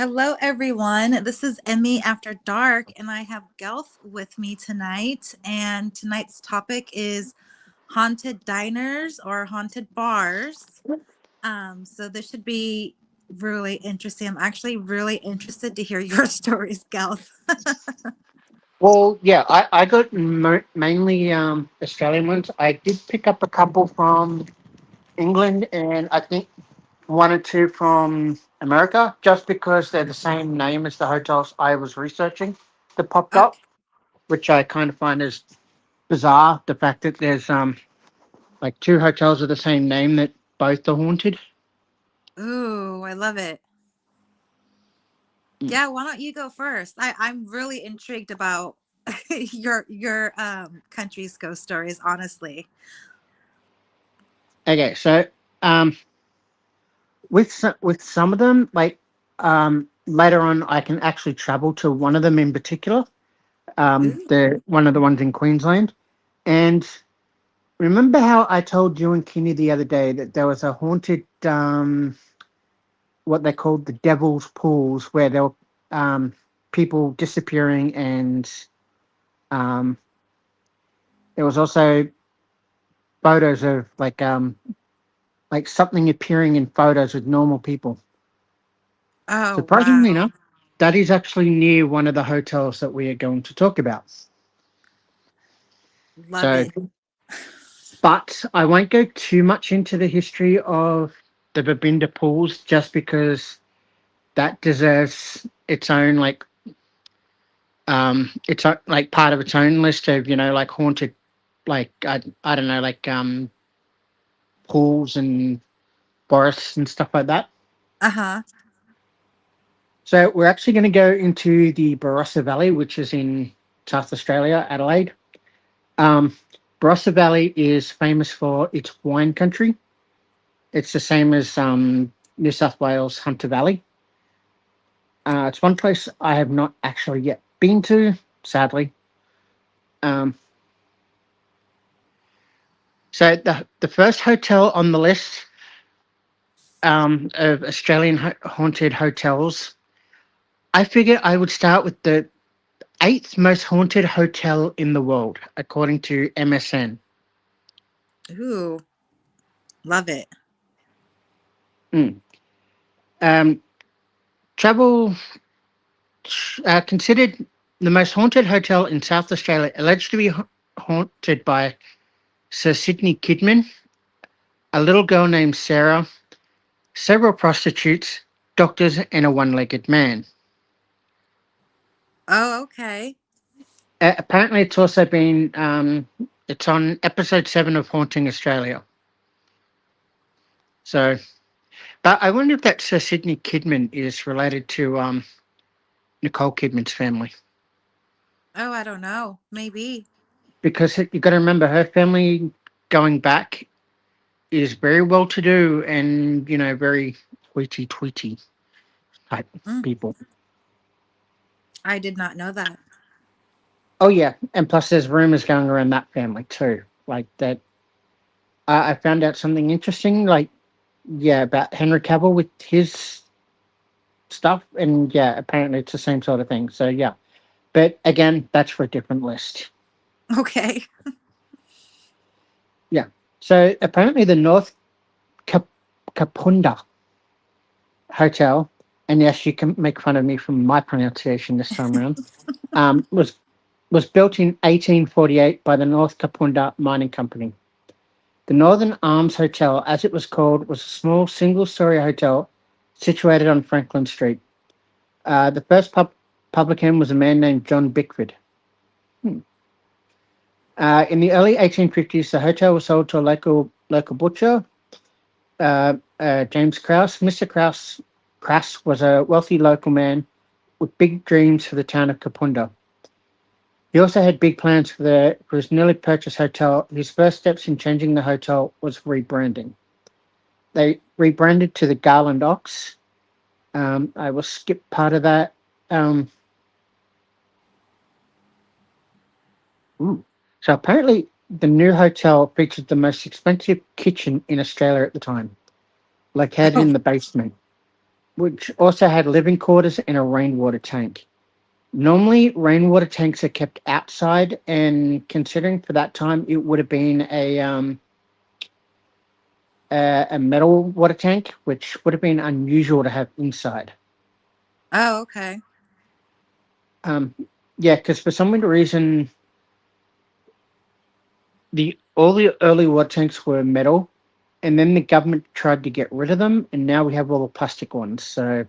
Hello, everyone. This is Emmy After Dark, and I have Gelf with me tonight. And tonight's topic is haunted diners or haunted bars. So this should be really interesting. I'm actually really interested to hear your stories, Gelf. Well, yeah, I got mainly Australian ones. I did pick up a couple from England and I think one or two from America, just because they're the same name as the hotels I was researching that popped up, Okay. which I kind of find is bizarre. The fact that there's like two hotels of the same name that both are haunted. Ooh, I love it. Mm. Yeah, why don't you go first? I'm really intrigued about your country's ghost stories, honestly. Okay, so um, with some of them, like later on, I can actually travel to one of them in particular. Ooh. The one of the ones in Queensland. And remember how I told you and Kenny the other day that there was a haunted, what they called the Devil's Pools, where there were people disappearing, and um, there was also photos of like something appearing in photos with normal people. Oh, Surprisingly wow. enough, that is actually near one of the hotels that we are going to talk about. Love So it. but I won't go too much into the history of the Babinda pools just because that deserves its own like part of its own list of like haunted I don't know pools and forests and stuff like that. Uh-huh. So we're actually going to go into the Barossa Valley, which is in South Australia, Adelaide. Um, Barossa Valley is famous for its wine country. It's the same as New South Wales Hunter Valley. It's one place I have not actually yet been to, sadly. Um, so the first hotel on the list of Australian haunted hotels, I figured I would start with the eighth most haunted hotel in the world, according to MSN. Ooh, love it. Mm. Um, Travel considered the most haunted hotel in South Australia, alleged to be haunted by Sir Sidney Kidman, a little girl named Sarah, several prostitutes, doctors, and a one legged man. Oh, okay. Apparently, it's also been, it's on episode 7 of Haunting Australia. So, but I wonder if that Sir Sidney Kidman is related to Nicole Kidman's family. Oh, I don't know. Maybe. Because you've got to remember, her family going back is very well to do and, very tweety tweety type Mm, people. I did not know that. Oh, yeah. And plus, there's rumors going around that family too. Like that I found out something interesting, like yeah, about Henry Cavill with his stuff, and yeah, apparently it's the same sort of thing. So yeah, but again, that's for a different list. Okay. Yeah. So apparently the North Cap- Kapunda Hotel, and yes, you can make fun of me from my pronunciation this time around. Was built in 1848 by the North Kapunda Mining Company. The Northern Arms Hotel, as it was called, was a small single-story hotel situated on Franklin Street. The first publican was a man named John Bickford. Hmm. In the early 1850s, the hotel was sold to a local butcher, James Krause. Mr. Krause was a wealthy local man with big dreams for the town of Kapunda. He also had big plans for his newly purchased hotel. His first steps in changing the hotel was rebranding. They rebranded to the Garland Ox. I will skip part of that. Um, ooh. So apparently, the new hotel featured the most expensive kitchen in Australia at the time, located Oh, in the basement. which also had living quarters and a rainwater tank. Normally, rainwater tanks are kept outside, and considering for that time, it would have been a metal water tank, which would have been unusual to have inside. Oh, okay. Um, yeah, because for some weird reason, the all the early water tanks were metal, and then the government tried to get rid of them, and now we have all the plastic ones. So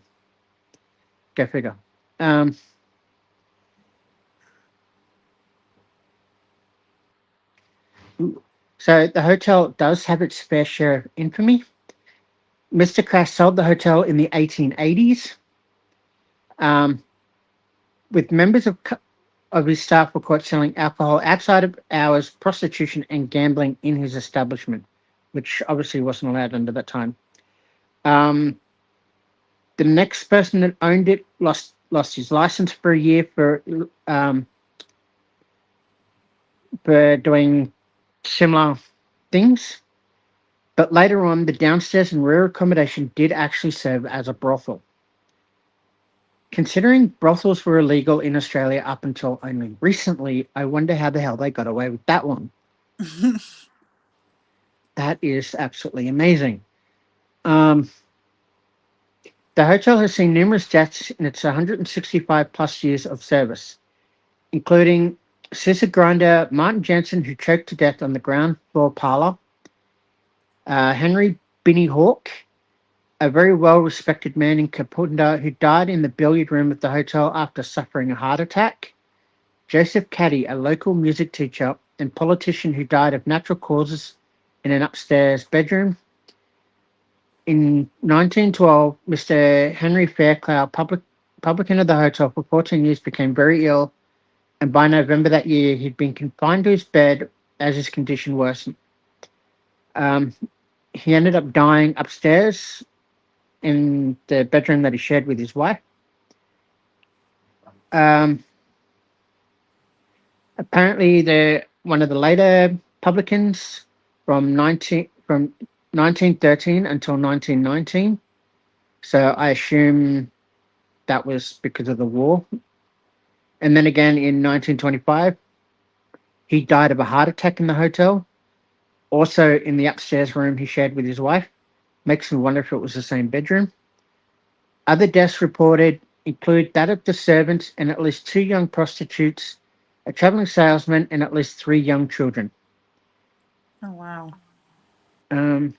go figure. Um, so the hotel does have its fair share of infamy. Mr. Crash sold the hotel in the 1880s, um, with members of his staff were caught selling alcohol outside of hours, prostitution, and gambling in his establishment, which obviously wasn't allowed under that time. Um, the next person that owned it lost his license for a year for doing similar things. But later on, the downstairs and rear accommodation did actually serve as a brothel. Considering brothels were illegal in Australia up until only recently, I wonder how the hell they got away with that one. That is absolutely amazing. Um, the hotel has seen numerous deaths in its 165 plus years of service, including scissor grinder Martin Jensen, who choked to death on the ground floor parlor, Henry Binney Hawke, a very well respected man in Kapunda who died in the billiard room of the hotel after suffering a heart attack, Joseph Caddy, a local music teacher and politician who died of natural causes in an upstairs bedroom. In 1912, Mr. Henry Fairclough, publican of the hotel for 14 years, became very ill, and by November that year, he'd been confined to his bed as his condition worsened. Um, he ended up dying upstairs in the bedroom that he shared with his wife. Um, Apparently, one of the later publicans from 1913 until 1919. So I assume that was because of the war. And then again in 1925, he died of a heart attack in the hotel, also in the upstairs room he shared with his wife. Makes me wonder if it was the same bedroom. Other deaths reported include that of the servants and at least two young prostitutes, a traveling salesman, and at least three young children. Oh, wow. Um,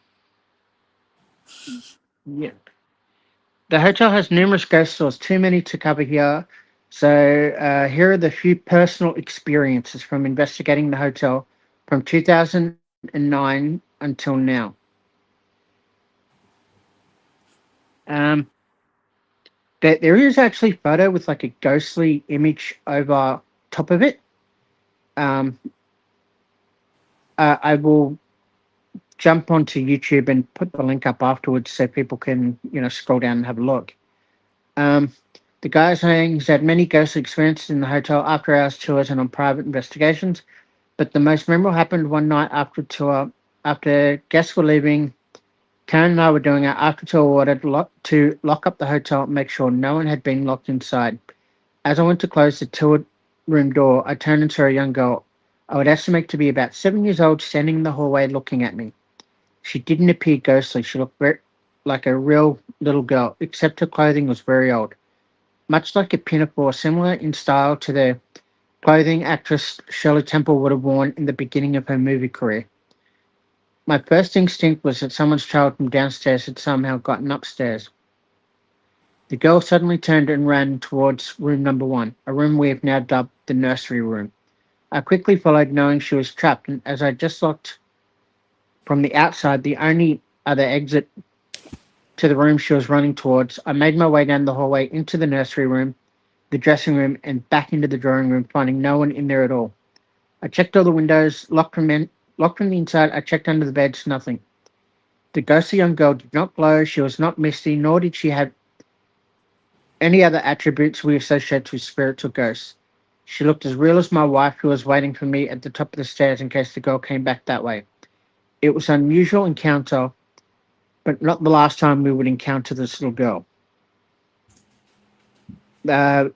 yeah. The hotel has numerous ghost stories, too many to cover here. So here are the few personal experiences from investigating the hotel from 2009 until now. Um, there is actually a photo with like a ghostly image over top of it. Um, I will jump onto YouTube and put the link up afterwards so people can, scroll down and have a look. Um, the guy saying he's had many ghostly experiences in the hotel after hours tours and on private investigations, but the most memorable happened one night after a tour. After guests were leaving, Karen and I were doing our after tour order to lock up the hotel and make sure no one had been locked inside. As I went to close the tour room door, I turned and saw a young girl I would estimate to be about 7 years old standing in the hallway looking at me. She didn't appear ghostly. She looked like a real little girl, except her clothing was very old, much like a pinafore, similar in style to the clothing actress Shirley Temple would have worn in the beginning of her movie career. My first instinct was that someone's child from downstairs had somehow gotten upstairs. The girl suddenly turned and ran towards room number one, a room we have now dubbed the nursery room. I quickly followed, knowing she was trapped, and as I just looked from the outside, the only other exit to the room she was running towards, I made my way down the hallway into the nursery room, the dressing room, and back into the drawing room, finding no one in there at all. I checked all the windows, locked from the inside. I checked under the beds, nothing. The ghostly young girl did not glow, she was not misty, nor did she have any other attributes we associate with spirits or ghosts. She looked as real as my wife, who was waiting for me at the top of the stairs in case the girl came back that way. It was an unusual encounter, but not the last time we would encounter this little girl. Uh,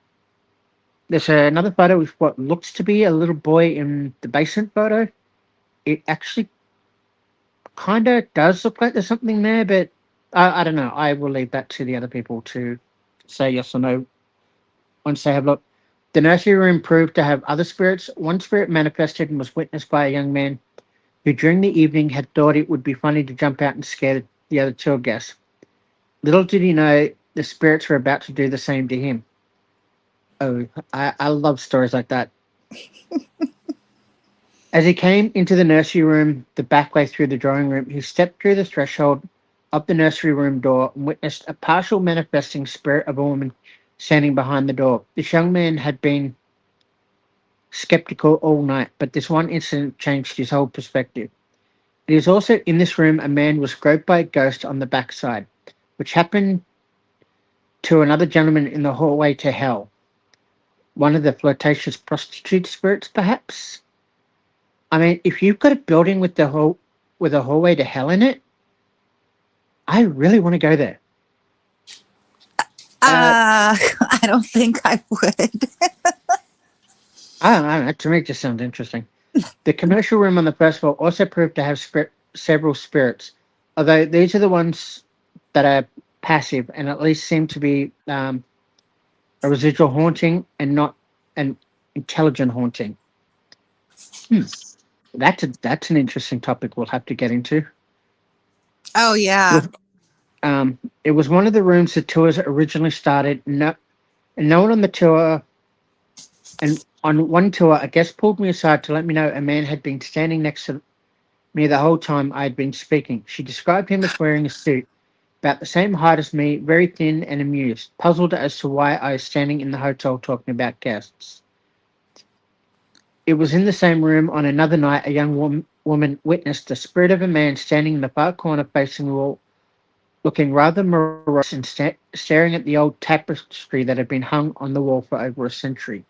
there's another photo with what looks to be a little boy in the basement photo. It actually kind of does look like there's something there, but I don't know. I will leave that to the other people to say yes or no once they have looked. The nursery room proved to have other spirits. One spirit manifested and was witnessed by a young man who, during the evening, had thought it would be funny to jump out and scare the other tour guests. Little did he know the spirits were about to do the same to him. Oh, I love stories like that. As he came into the nursery room, the back way through the drawing room, he stepped through the threshold of the nursery room door and witnessed a partial manifesting spirit of a woman standing behind the door. This young man had been skeptical all night, but this one incident changed his whole perspective. It is also in this room a man was groped by a ghost on the backside, which happened to another gentleman in the hallway to hell. One of the flirtatious prostitute spirits, perhaps? I mean, if you've got a building with with a hallway to hell in it, I really want to go there. Uh, I don't think I would. I don't know. To me, it just sounds interesting. The commercial room on the first floor also proved to have several spirits, although these are the ones that are passive and at least seem to be a residual haunting and not an intelligent haunting. Hmm. That's an interesting topic we'll have to get into. Oh yeah. With it was one of the rooms the tours originally started. No one on the tour, and on one tour, a guest pulled me aside to let me know a man had been standing next to me the whole time I had been speaking. She described him as wearing a suit, about the same height as me, very thin and amused, puzzled as to why I was standing in the hotel talking about guests. It was in the same room on another night a young woman witnessed the spirit of a man standing in the far corner facing the wall, looking rather morose and staring at the old tapestry that had been hung on the wall for over a century.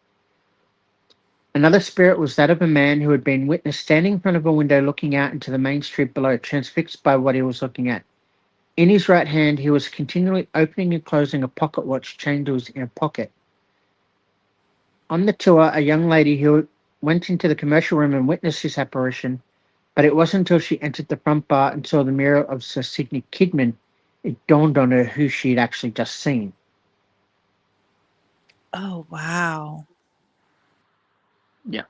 Another spirit was that of a man who had been witnessed standing in front of a window looking out into the main street below, transfixed by what he was looking at. In his right hand, he was continually opening and closing a pocket watch chained to his inner pocket. On the tour, a young lady who went into the commercial room and witnessed this apparition, but it wasn't until she entered the front bar and saw the mirror of Sir Sidney Kidman it dawned on her who she'd actually just seen. Oh wow. Yeah.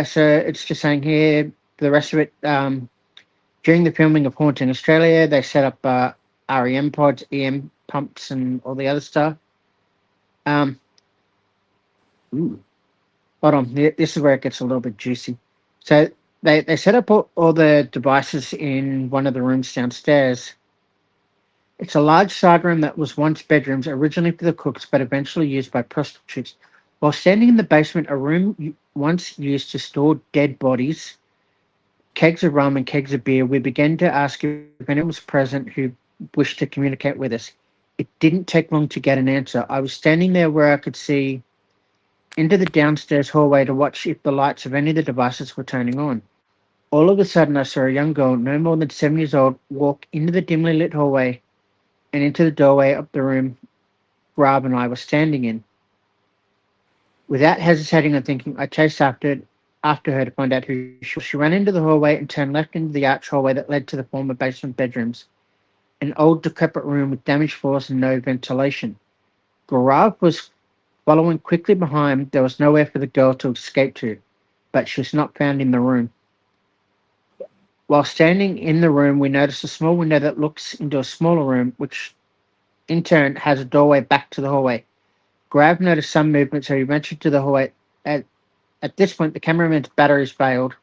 So it's just saying here, for the rest of it, during the filming of Haunting Australia, they set up REM pods, EM pumps, and all the other stuff. Um, ooh, hold on, this is where it gets a little bit juicy. So they set up all the devices in one of the rooms downstairs. It's a large side room that was once bedrooms, originally for the cooks, but eventually used by prostitutes. While standing in the basement, a room once used to store dead bodies, kegs of rum and kegs of beer, we began to ask if anyone was present who wished to communicate with us. It didn't take long to get an answer. I was standing there where I could see into the downstairs hallway to watch if the lights of any of the devices were turning on. All of a sudden, I saw a young girl, no more than 7 years old, walk into the dimly lit hallway and into the doorway of the room Rob and I were standing in. Without hesitating or thinking, I chased after her to find out who she was. She ran into the hallway and turned left into the arch hallway that led to the former basement bedrooms, an old decrepit room with damaged floors and no ventilation. Gaurav was following quickly behind. There was nowhere for the girl to escape to, but she was not found in the room. While standing in the room, we noticed a small window that looks into a smaller room, which in turn has a doorway back to the hallway. Gaurav noticed some movement, so he ventured to the hallway. At this point, the cameraman's batteries failed,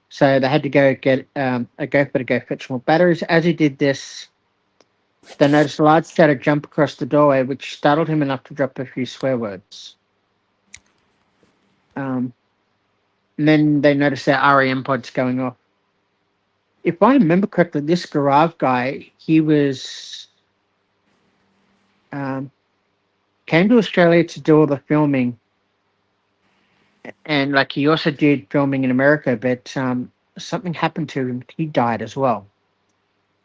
so they had to go get a gopher to go fetch more batteries. As he did this, they noticed a large shadow jump across the doorway, which startled him enough to drop a few swear words. And then they noticed their REM pods going off. If I remember correctly, this Gaurav guy, he was um, came to Australia to do all the filming, and like he also did filming in America, but something happened to him. He died as well.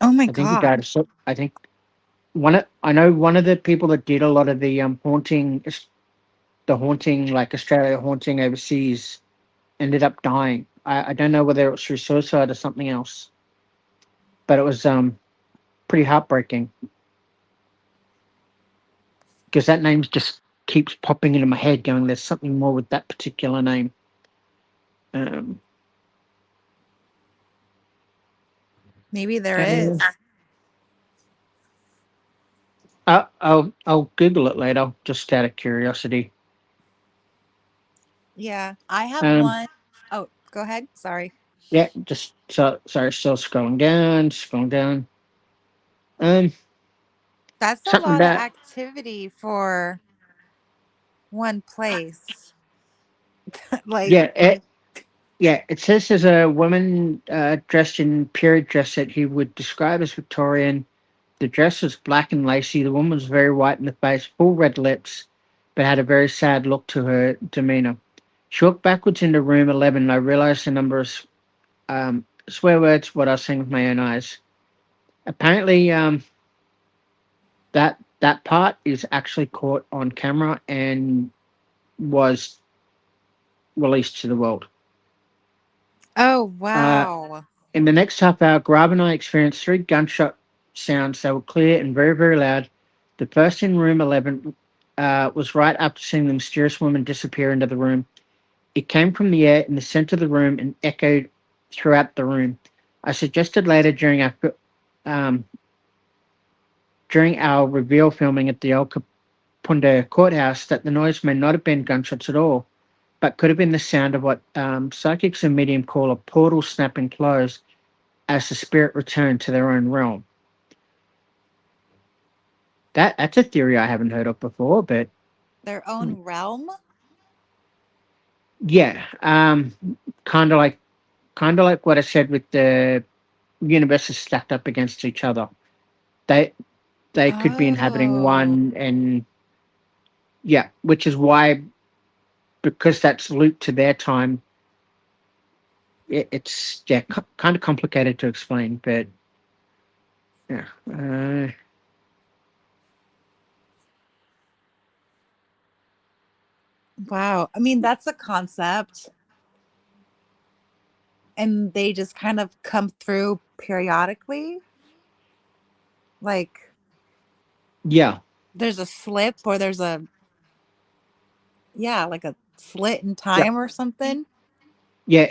Oh my I think he died. god. I think I know one of the people that did a lot of the haunting, like Australia haunting overseas, ended up dying. I don't know whether it was through suicide or something else, but it was pretty heartbreaking because that name just keeps popping into my head, going, "There's something more with that particular name." Um, Maybe there uh, is. I'll Google it later, just out of curiosity. Yeah, I have Um, one. Oh, go ahead. Sorry. yeah, just sorry, still scrolling down, scrolling down. Um, That's a something lot of about activity for one place. Like, yeah, yeah. It says there's a woman dressed in period dress that he would describe as Victorian. The dress was black and lacy. The woman was very white in the face, full red lips, but had a very sad look to her demeanor. She walked backwards into room 11, and I realized the number of swear words, what I was seeing with my own eyes. Apparently, that part is actually caught on camera and was released to the world. oh, Uh, wow. in the next half hour, Grab and I experienced three gunshot sounds that were clear and very, very loud. The first in room 11 was right after seeing the mysterious woman disappear into the room. It came from the air in the center of the room and echoed throughout the room. I suggested later um, during our reveal filming at the El Capunda courthouse that the noise may not have been gunshots at all, but could have been the sound of what psychics and medium call a portal snapping closed as the spirit returned to their own realm. That's a theory I haven't heard of before, but Their own realm? yeah, kind of like what I said with the universes stacked up against each other. They they could be inhabiting Oh, one, and yeah, which is why, because that's looped to their time. It's yeah, kind of complicated to explain, but yeah, wow. I mean, that's a concept. And they just kind of come through periodically. Like, yeah, there's a slip or there's a, yeah, like a slit in yeah, time or something. yeah.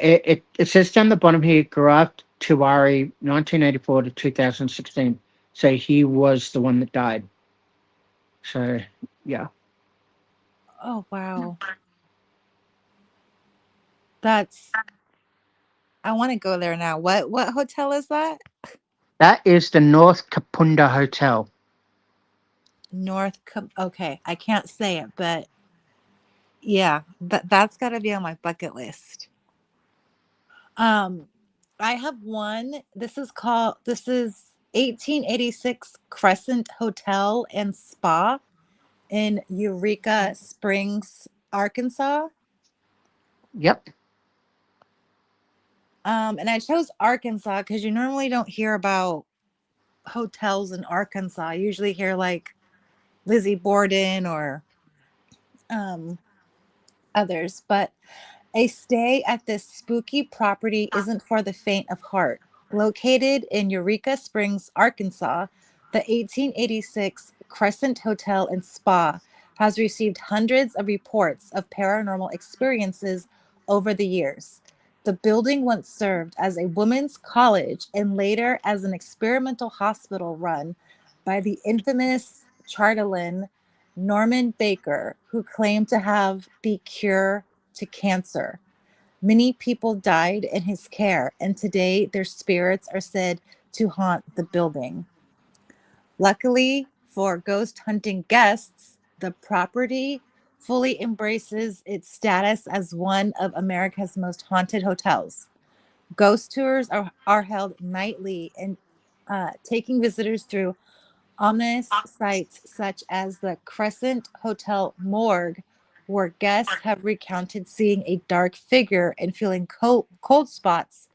It says down the bottom here, Garaf Tiwari, 1984 to 2016. So he was the one that died. So yeah, Oh, wow. That's, I want to go there now. What hotel is that? that is the North Kapunda Hotel. Okay, I can't say it, but yeah, that's got to be on my bucket list. Um, I have one. This is 1886 Crescent Hotel and Spa in Eureka Springs, Arkansas. Yep. And I chose Arkansas because you normally don't hear about hotels in Arkansas. You usually hear like Lizzie Borden or um, others, but a stay at this spooky property isn't for the faint of heart. Located in Eureka Springs, Arkansas, the 1886 Crescent Hotel and Spa has received hundreds of reports of paranormal experiences over the years. The building once served as a women's college and later as an experimental hospital run by the infamous Charlatan Norman Baker, who claimed to have the cure to cancer. Many people died in his care, and today their spirits are said to haunt the building. Luckily for ghost hunting guests, the property fully embraces its status as one of America's most haunted hotels. Ghost tours are held nightly and taking visitors through ominous sites such as the Crescent Hotel morgue, where guests have recounted seeing a dark figure and feeling cold spots.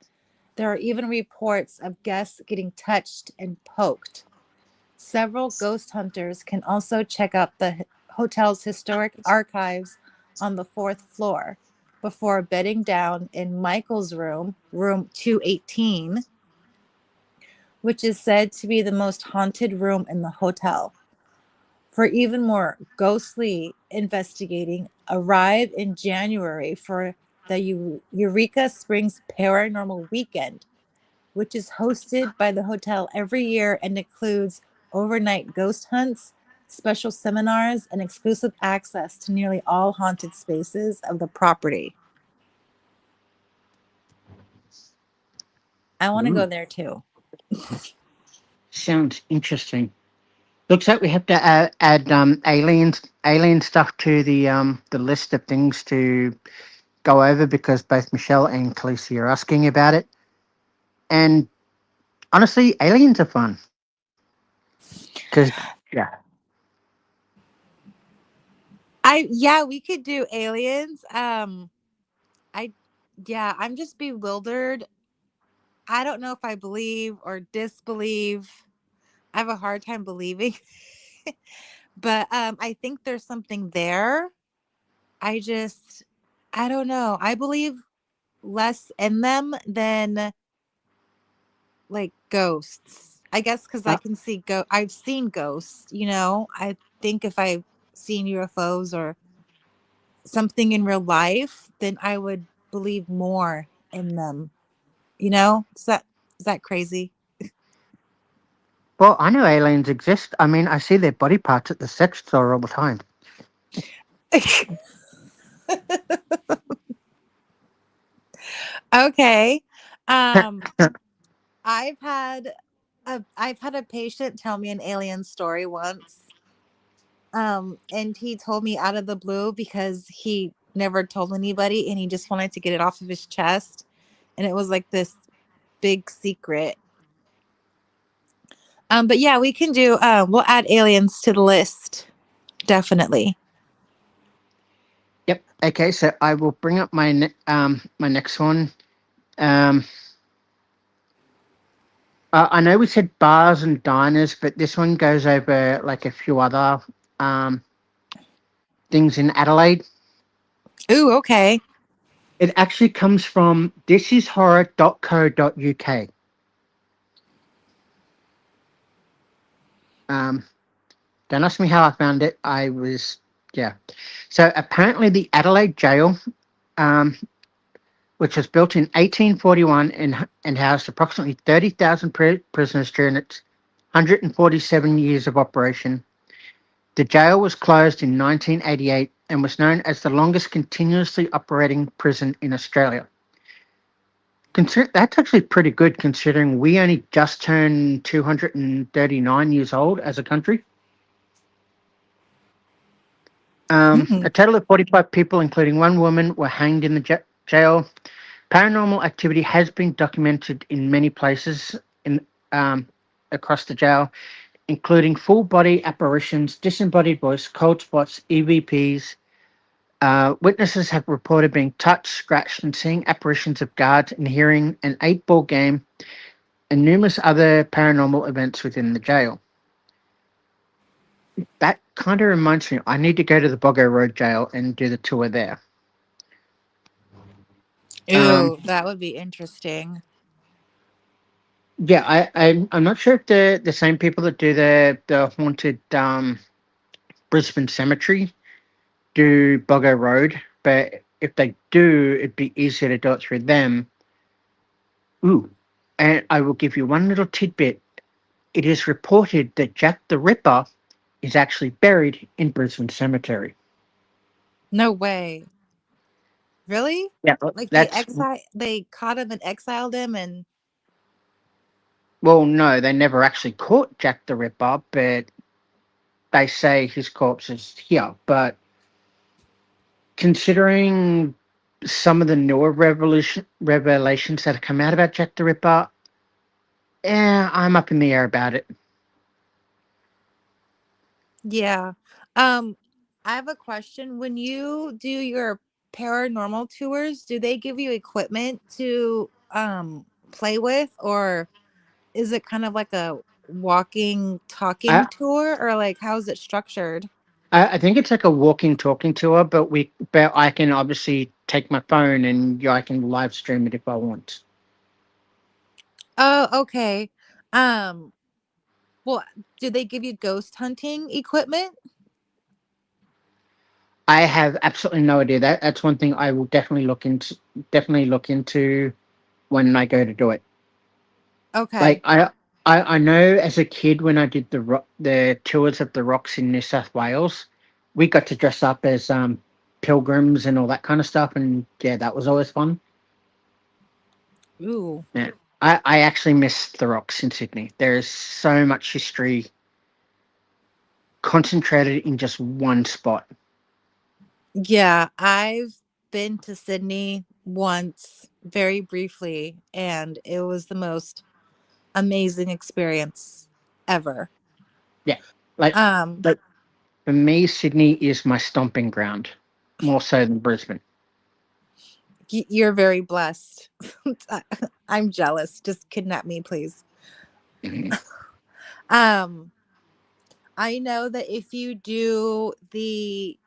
There are even reports of guests getting touched and poked. Several ghost hunters can also check out the hotel's historic archives on the fourth floor before bedding down in Michael's room, room 218, which is said to be the most haunted room in the hotel. For even more ghostly investigating, arrive in January for the Eureka Springs Paranormal Weekend, which is hosted by the hotel every year and includes overnight ghost hunts, special seminars, and exclusive access to nearly all haunted spaces of the property. I want to go Ooh, there too. sounds interesting. Looks like we have to add alien stuff to the list of things to go over because both Michelle and Khaleesi are asking about it. And honestly, aliens are fun because yeah. Yeah, we could do aliens. I yeah, I'm just bewildered. I don't know if I believe or disbelieve. I have a hard time believing. But I think there's something there. I just I don't know. I believe less in them than like ghosts. I guess cuz I Uh, can see I've seen ghosts, you know. I think if I've seen UFOs or something in real life, then I would believe more in them. You know? Is that crazy? well, I know aliens exist. I mean, I see their body parts at the sex store all the time. Okay. Um I've had I've had a patient tell me an alien story once. And he told me out of the blue because he never told anybody and he just wanted to get it off of his chest. And it was like this big secret. But yeah, we can do we'll add aliens to the list. Definitely. Yep. Okay, so I will bring up my next one. Um, I know we said bars and diners, but this one goes over like a few other um things in Adelaide. Ooh, okay. It actually comes from thisishorror.co.uk. Um, don't ask me how I found it. I was yeah. So apparently the Adelaide jail, um, which was built in 1841 and housed approximately 30,000 prisoners during its 147 years of operation. The jail was closed in 1988 and was known as the longest continuously operating prison in Australia. That's actually pretty good considering we only just turned 239 years old as a country. Mm. A total of 45 people, including one woman, were hanged in the jail. Paranormal activity has been documented in many places in um, across the jail, including full body apparitions, disembodied voice, cold spots, EVPs. Witnesses have reported being touched, scratched, and seeing apparitions of guards and hearing an eight-ball game and numerous other paranormal events within the jail. That kind of reminds me, I need to go to the Boggo Road jail and do the tour there. Um, Ooh, that would be interesting. yeah, I'm not sure if the same people that do the haunted Brisbane Cemetery do Boggo Road, but if they do, it'd be easier to do it through them. Ooh, and I will give you one little tidbit. It is reported that Jack the Ripper is actually buried in Brisbane Cemetery. No way. Really? Yeah, Like that's they caught him and exiled him and well, no, they never actually caught Jack the Ripper, but they say his corpse is here. But considering some of the newer revelations that have come out about Jack the Ripper, yeah, I'm up in the air about it. yeah. I have a question. When you do your paranormal tours, do they give you equipment to play with or is it kind of like a walking talking I, tour, or like how's it structured? I think it's like a walking talking tour, but I can obviously take my phone and I can live stream it if I want. Oh, okay. Um, well, do they give you ghost hunting equipment? I have absolutely no idea. That's one thing I will definitely look into when I go to do it. Like Okay. I know as a kid when I did the tours of the rocks in New South Wales, we got to dress up as pilgrims and all that kind of stuff, and yeah, that was always fun. Ooh. Yeah. I actually miss the rocks in Sydney. There is so much history concentrated in just one spot. Yeah, I've been to Sydney once, very briefly, and it was the most amazing experience ever. Yeah. Like Um, like for me, Sydney is my stomping ground, more so than Brisbane. you're very blessed. I'm jealous. Just kidnap me, please. Mhm. Um, I know that if you do the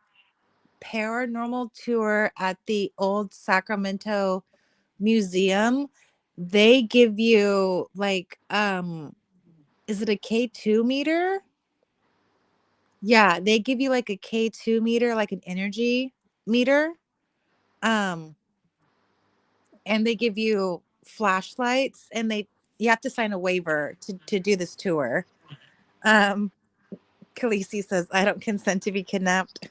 paranormal tour at the old Sacramento Museum, they give you like is it a K2 meter? Yeah, they give you like a K2 meter, like an energy meter. Um, and they give you flashlights, and they you have to sign a waiver to do this tour. Um, Khaleesi says, I don't consent to be kidnapped.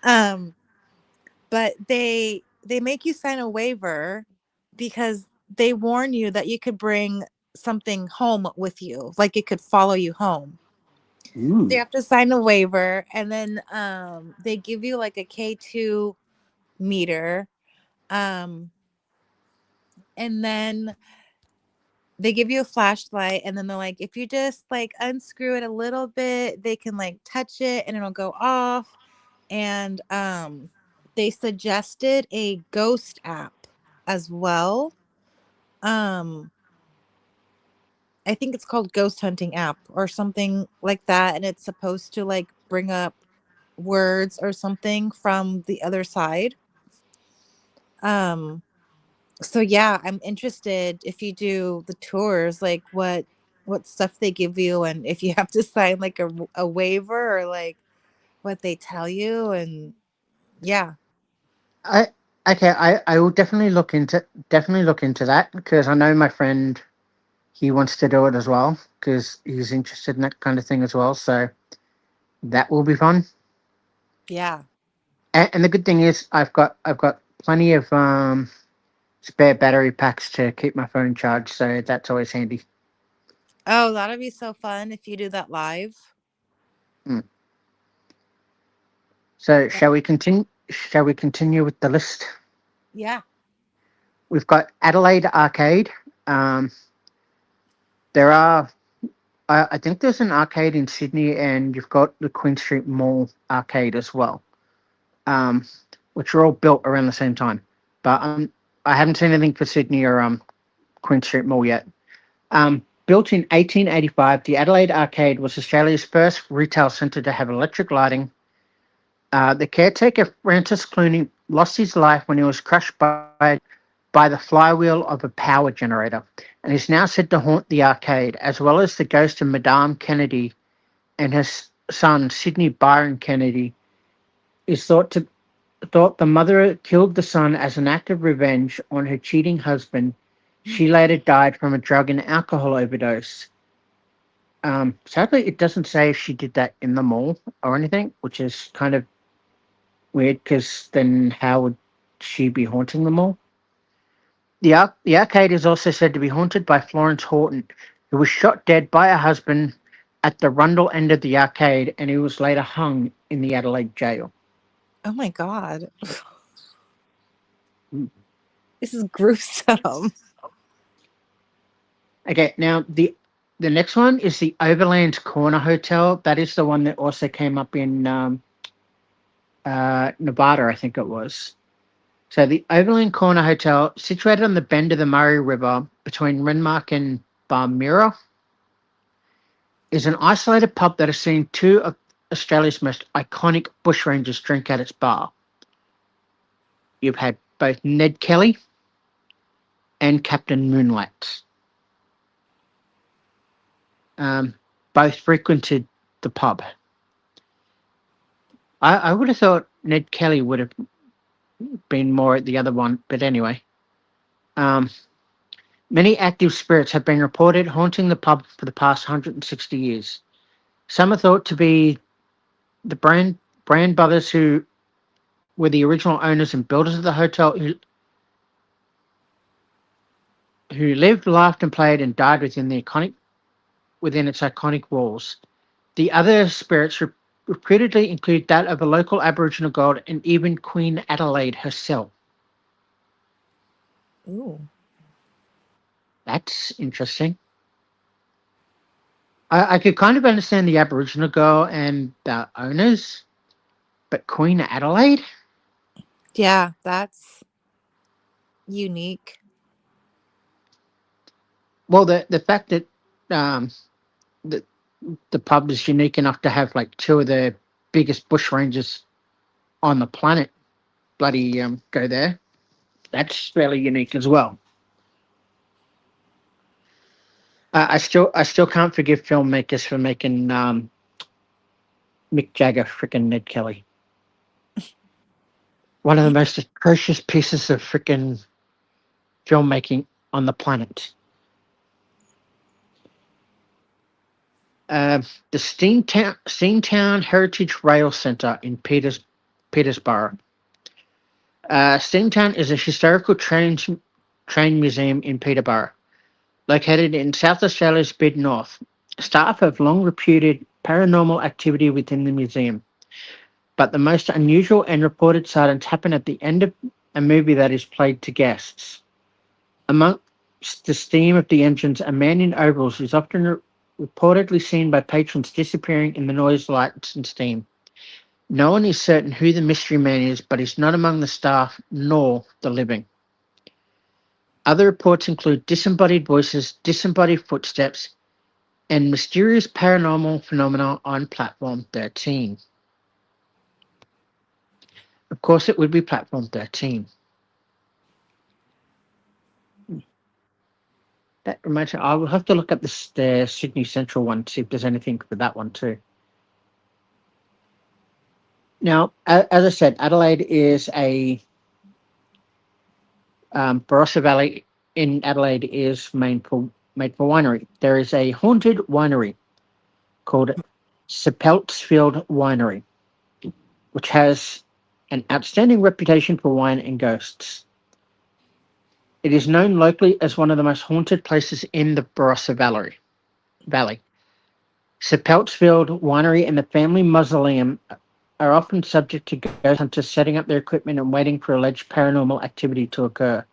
um, but they make you sign a waiver because they warn you that you could bring something home with you, like it could follow you home. So you Ooh. have to sign a waiver, and then they give you like a K2 meter. Um, and then they give you a flashlight, and then they're like, if you just like unscrew it a little bit, they can like touch it and it'll go off. And they suggested a ghost app as well. Um, I think it's called Ghost Hunting app or something like that, and it's supposed to like bring up words or something from the other side. Um, so yeah, I'm interested if you do the tours, like what stuff they give you, and if you have to sign like a waiver, or like what they tell you. And yeah. I okay. I will definitely look into that because I know my friend he wants to do it as well because he's interested in that kind of thing as well. So that will be fun. Yeah. And the good thing is I've got plenty of spare battery packs to keep my phone charged, so that's always handy. Oh, that'll be so fun if you do that live. Mm. So Uh, shall we continue? Shall we continue with the list? yeah. We've got Adelaide Arcade. Um, there are, I think there's an arcade in Sydney, and you've got the Queen Street Mall arcade as well, um, which are all built around the same time. But I haven't seen anything for Sydney or Queen Street Mall yet. Built in 1885, the Adelaide Arcade was Australia's first retail centre to have electric lighting. The caretaker, Francis Clooney, lost his life when he was crushed by the flywheel of a power generator and is now said to haunt the arcade, as well as the ghost of Madame Kennedy and his son, Sidney Byron Kennedy, is thought the mother killed the son as an act of revenge on her cheating husband. She later died from a drug and alcohol overdose. Sadly, it doesn't say if she did that in the mall or anything, which is kind of weird because then how would she be haunting the mall? The arcade is also said to be haunted by Florence Horton, who was shot dead by her husband at the Rundle end of the arcade, and he was later hung in the Adelaide jail. Oh my god. Mm. This is gruesome. Okay, now the next one is the Overland's Corner Hotel. That is the one that also came up in Nevada, I think it was. So the Overland Corner Hotel, situated on the bend of the Murray River between Renmark and Barmera. is an isolated pub that has seen two of Australia's most iconic bushrangers drink at its bar. You've had both Ned Kelly and Captain Moonlight. Um, both frequented the pub. I would have thought Ned Kelly would have been more at the other one, but anyway. Um, Many active spirits have been reported haunting the pub for the past 160 years. Some are thought to be the Brand brothers, who were the original owners and builders of the hotel, who lived, laughed, and played and died within its iconic walls. The other spirits reputedly include that of a local Aboriginal god and even Queen Adelaide herself. Ooh. That's interesting. I could kind of understand the Aboriginal girl and the owners, but Queen Adelaide? Yeah, that's unique. Well, the fact that um, the, the pub is unique enough to have like two of the biggest bushrangers on the planet bloody go there, that's fairly unique as well. I still can't forgive filmmakers for making Mick Jagger freaking Ned Kelly. One of the most atrocious pieces of freaking filmmaking on the planet. The Steamtown Heritage Rail Centre in Petersburg. Steamtown is a historical train museum in Peterborough, located in South Australia's mid north. Staff have long reputed paranormal activity within the museum, but the most unusual and reported sightings happen at the end of a movie that is played to guests. Amongst the steam of the engines, a man in overalls is often reportedly seen by patrons disappearing in the noise, lights, and steam. No one is certain who the mystery man is, but he's not among the staff nor the living. Other reports include disembodied voices, disembodied footsteps, and mysterious paranormal phenomena on Platform 13. Of course, it would be Platform 13. That reminds me, I will have to look up the Sydney Central one to see if there's anything for that one too. Now, as I said, Adelaide is a Barossa Valley in Adelaide is made for winery. There is a haunted winery called Sepeltsfield Winery, which has an outstanding reputation for wine and ghosts. It is known locally as one of the most haunted places in the Barossa Valley. Sepeltsfield Winery and the family mausoleum are often subject to ghost hunters setting up their equipment and waiting for alleged paranormal activity to occur.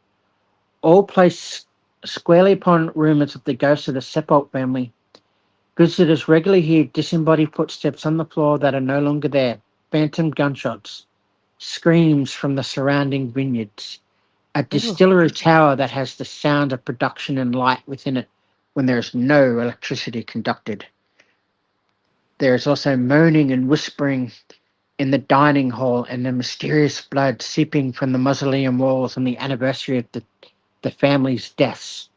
All placed squarely upon rumours of the ghosts of the Sepult family. Visitors regularly hear disembodied footsteps on the floor that are no longer there, phantom gunshots, screams from the surrounding vineyards, a Ooh. distillery tower that has the sound of production and light within it when there is no electricity conducted. There is also moaning and whispering in the dining hall, and the mysterious blood seeping from the mausoleum walls on the anniversary of the family's deaths,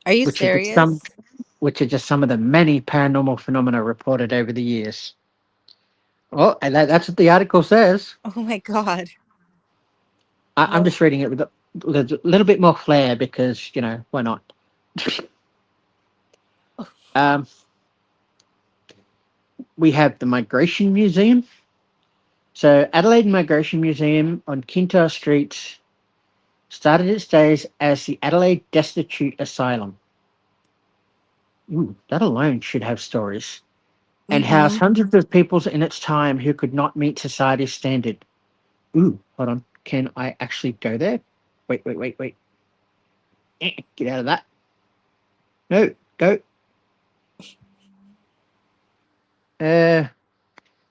Are you which serious? which are just some of the many paranormal phenomena reported over the years. Well, and that's what the article says. Oh my God. I'm Well, just reading it with a little bit more flair because, why not? um, we have the Migration Museum. So Adelaide Migration Museum on Kintyre Street started its days as the Adelaide Destitute Asylum. Ooh, that alone should have stories. And housed hundreds of people in its time who could not meet society's standard. Ooh, hold on. Can I actually go there? Wait. Get out of that. No, go.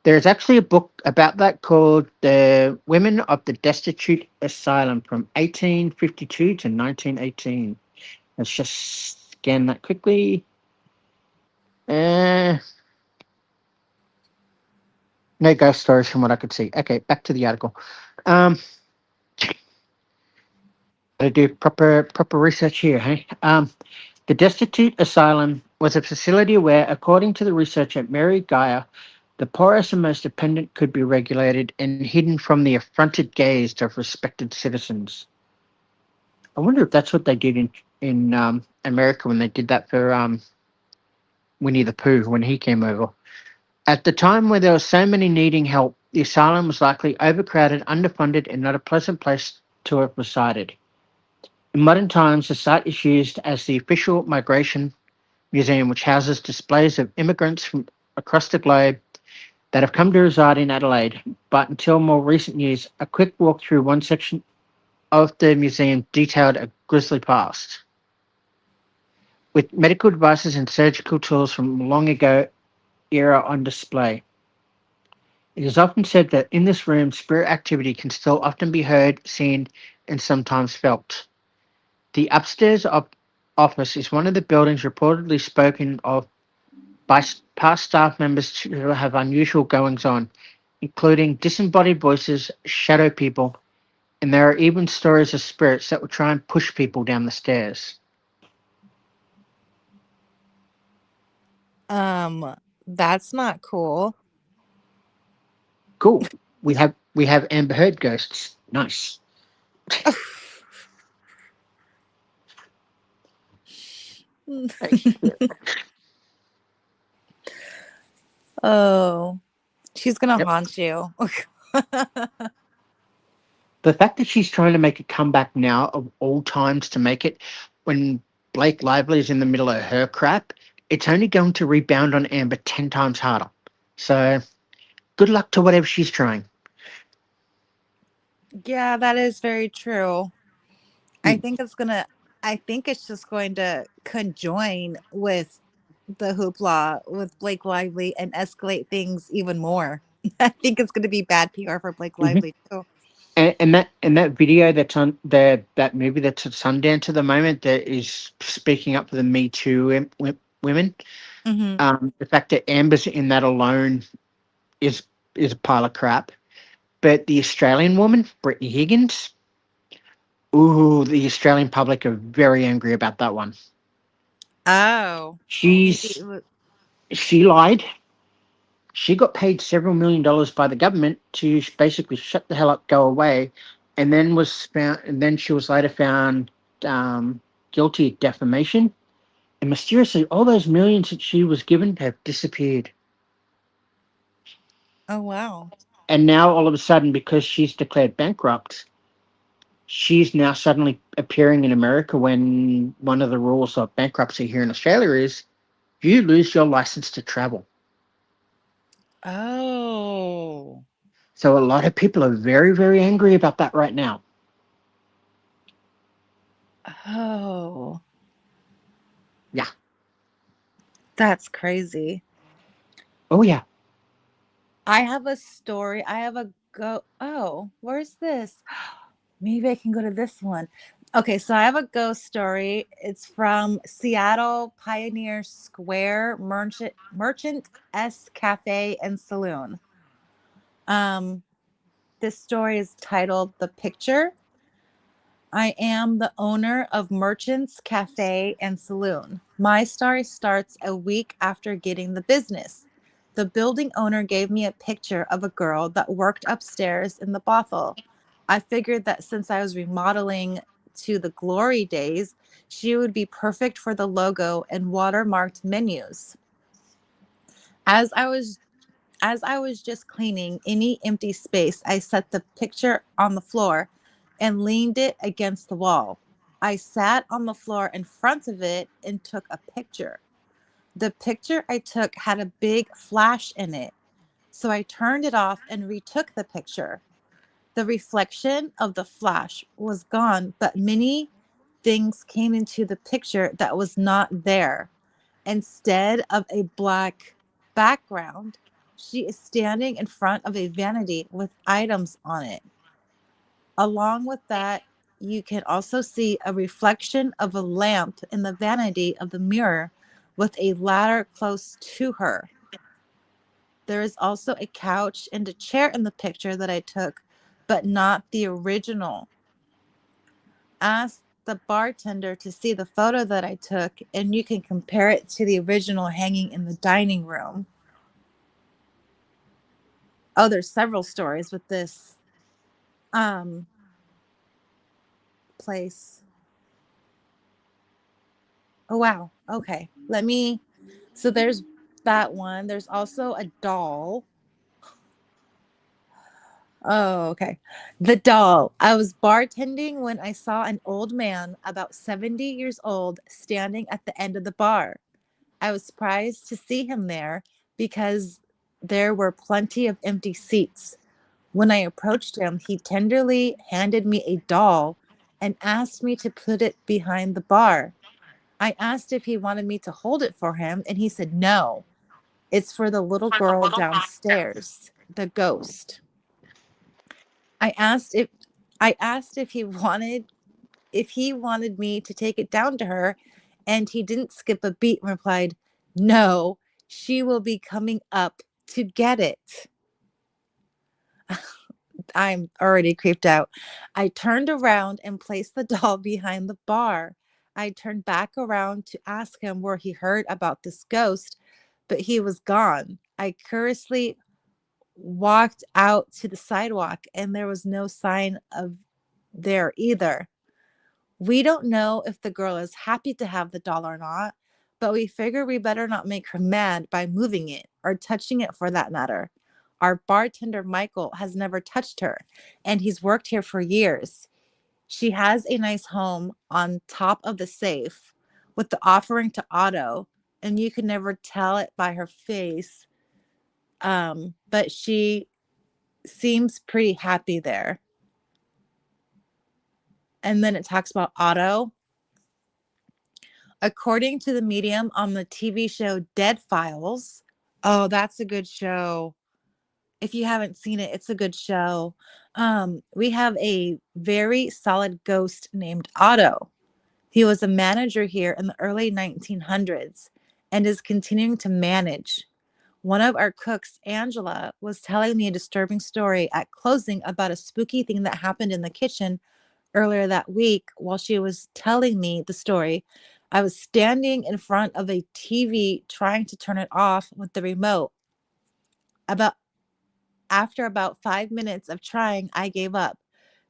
There's actually a book about that called The Women of the Destitute Asylum from 1852 to 1918. Let's just scan that quickly. No ghost stories from what I could see. Okay, back to the article. Um, Gotta do proper research here, hey? The Destitute Asylum was a facility where, according to the researcher Mary Geyer, the poorest and most dependent could be regulated and hidden from the affronted gaze of respected citizens. I wonder if that's what they did in America when they did that for Winnie the Pooh when he came over. At the time where there were so many needing help, the asylum was likely overcrowded, underfunded, and not a pleasant place to have resided. In modern times, the site is used as the official migration museum, which houses displays of immigrants from across the globe that have come to reside in Adelaide. But until more recent years, a quick walk through one section of the museum detailed a grisly past, with medical devices and surgical tools from long ago era on display. It is often said that in this room, spirit activity can still often be heard, seen, and sometimes felt. The upstairs office is one of the buildings reportedly spoken of by past staff members who have unusual goings on, including disembodied voices, shadow people, and there are even stories of spirits that will try and push people down the stairs. Um, that's not cool. Cool. We have Amber Heard ghosts. Nice. Oh, she's gonna Yep. haunt you. The fact that she's trying to make a comeback now of all times to make it when Blake Lively is in the middle of her crap, it's only going to rebound on Amber 10 times harder. So good luck to whatever she's trying. Yeah, that is very true. I Mm. think it's gonna I think it's just going to conjoin with the hoopla with Blake Lively and escalate things even more. I think it's gonna be bad PR for Blake Mhm. Lively too. And that video that's on that movie that's at Sundance at the moment that is speaking up for the Me Too women. Hmm. The fact that Amber's in that alone is a pile of crap. But the Australian woman, Brittany Higgins, ooh, the Australian public are very angry about that one. Oh, She's she lied. She got paid several $1 million by the government to basically shut the hell up, go away, and then was found. And then she was later found guilty of defamation. And mysteriously, all those millions that she was given have disappeared. oh wow. And now, all of a sudden, because she's declared bankrupt, she's now suddenly appearing in America when one of the rules of bankruptcy here in Australia is you lose your license to travel. Oh. So a lot of people are very, very angry about that right now. Oh. Yeah. That's crazy. Oh, yeah. I have a story. I have a go. Oh, where's this? Maybe I can go to this one. Okay, so I have a ghost story. It's from Seattle Pioneer Square Merchant S Cafe and Saloon. Um, this story is titled "The Picture." I am the owner of Merchants Cafe and Saloon. My story starts a week after getting the business. The building owner gave me a picture of a girl that worked upstairs in the brothel. I figured that since I was remodeling to the glory days, she would be perfect for the logo and watermarked menus. As I was as I was just cleaning any empty space, I set the picture on the floor and leaned it against the wall. I sat on the floor in front of it and took a picture. The picture I took had a big flash in it, so I turned it off and retook the picture. The reflection of the flash was gone, but many things came into the picture that was not there. Instead of a black background, she is standing in front of a vanity with items on it. Along with that, you can also see a reflection of a lamp in the vanity of the mirror with a ladder close to her. There is also a couch and a chair in the picture that I took, but not the original. Ask the bartender to see the photo that I took, and you can compare it to the original hanging in the dining room. Oh, there's several stories with this um place. Oh wow. Okay. So there's that one. There's also a doll. Oh, okay. The doll. I was bartending when I saw an old man about 70 years old standing at the end of the bar. I was surprised to see him there because there were plenty of empty seats. When I approached him, he tenderly handed me a doll and asked me to put it behind the bar. I asked if he wanted me to hold it for him, and he said no. It's for the little girl downstairs, the ghost. I asked if I asked if he wanted me to take it down to her, and he didn't skip a beat and replied, "No, she will be coming up to get it." I'm already creeped out. I turned around and placed the doll behind the bar. I turned back around to ask him where he heard about this ghost, but he was gone. I curiously walked out to the sidewalk and there was no sign of there either. We don't know if the girl is happy to have the doll or not, but we figure we better not make her mad by moving it or touching it for that matter. Our bartender, Michael, has never touched her, and he's worked here for years. She has a nice home on top of the safe with the offering to Otto, and you can never tell it by her face. But she seems pretty happy there. And then it talks about Otto. According to the medium on the TV show Dead Files, oh, that's a good show. If you haven't seen it, it's a good show. We have a very solid ghost named Otto. He was a manager here in the early 1900s and is continuing to manage. One of our cooks, Angela, was telling me a disturbing story at closing about a spooky thing that happened in the kitchen earlier that week. While she was telling me the story, I was standing in front of a TV trying to turn it off with the remote. About After about 5 minutes of trying, I gave up,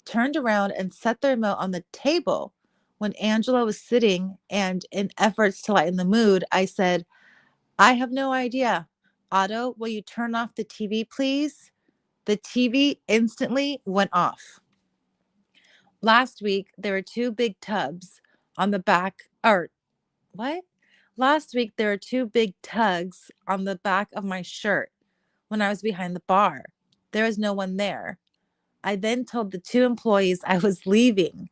turned around and set the remote on the table. When Angela was sitting and in efforts to lighten the mood, I said, "I have no idea. Otto, will you turn off the TV, please?" The TV instantly went off. Last week, there were two big tubs on the back, or what? Last week, there were two big tugs on the back of my shirt when I was behind the bar. There was no one there. I then told the two employees I was leaving.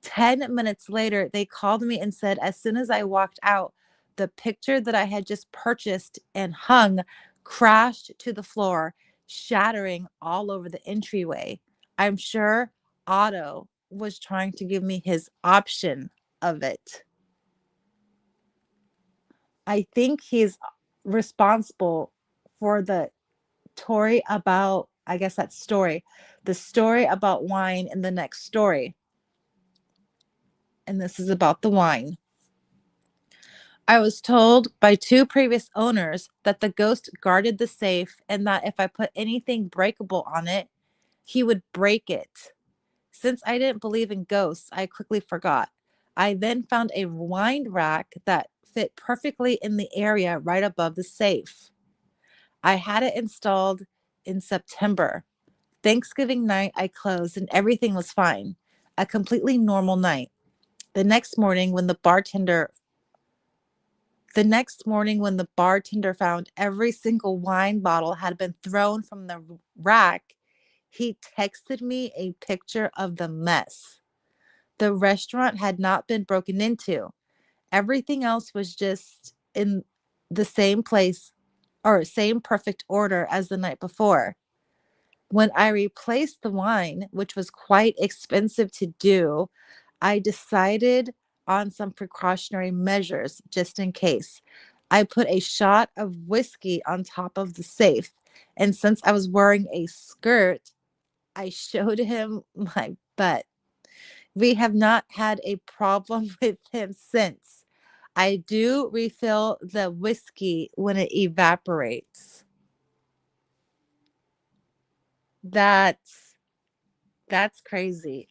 10 minutes later, they called me and said, as soon as I walked out, the picture that I had just purchased and hung crashed to the floor, shattering all over the entryway. I'm sure Otto was trying to give me his option of it. I think he's responsible for the story about, I guess that story, the story about wine in the next story. And this is about the wine. I was told by two previous owners that the ghost guarded the safe and that if I put anything breakable on it, he would break it. Since I didn't believe in ghosts, I quickly forgot. I then found a wine rack that fit perfectly in the area right above the safe. I had it installed in September. Thanksgiving night, I closed and everything was fine. A completely normal night. The next morning, when the bartender The next morning, when the bartender found every single wine bottle had been thrown from the rack, he texted me a picture of the mess. The restaurant had not been broken into. Everything else was just in the same place or same perfect order as the night before. When I replaced the wine, which was quite expensive to do, I decided on some precautionary measures just in case. I put a shot of whiskey on top of the safe. And since I was wearing a skirt, I showed him my butt. We have not had a problem with him since. I do refill the whiskey when it evaporates. That's that's crazy.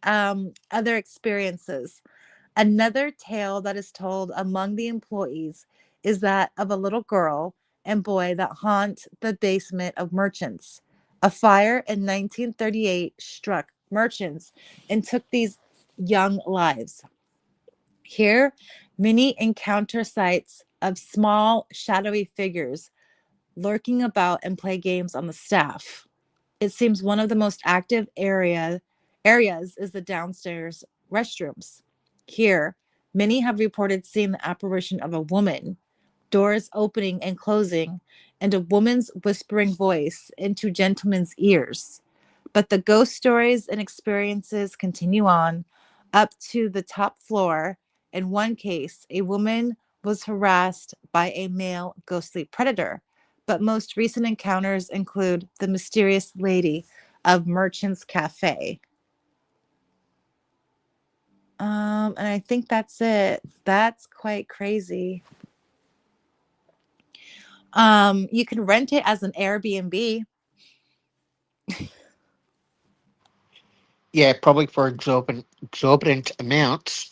Other experiences. Another tale that is told among the employees is that of a little girl and boy that haunt the basement of merchants. A fire in 1938 struck merchants and took these young lives. Here, many encounter sights of small, shadowy figures lurking about and play games on the staff. It seems one of the most active areas is the downstairs restrooms. Here, many have reported seeing the apparition of a woman, doors opening and closing, and a woman's whispering voice into gentlemen's ears. But the ghost stories and experiences continue on up to the top floor. In one case, a woman was harassed by a male ghostly predator. But most recent encounters include the mysterious lady of Merchant's Cafe. And I think that's it. That's quite crazy. You can rent it as an Airbnb. Yeah, probably for exorbitant amounts.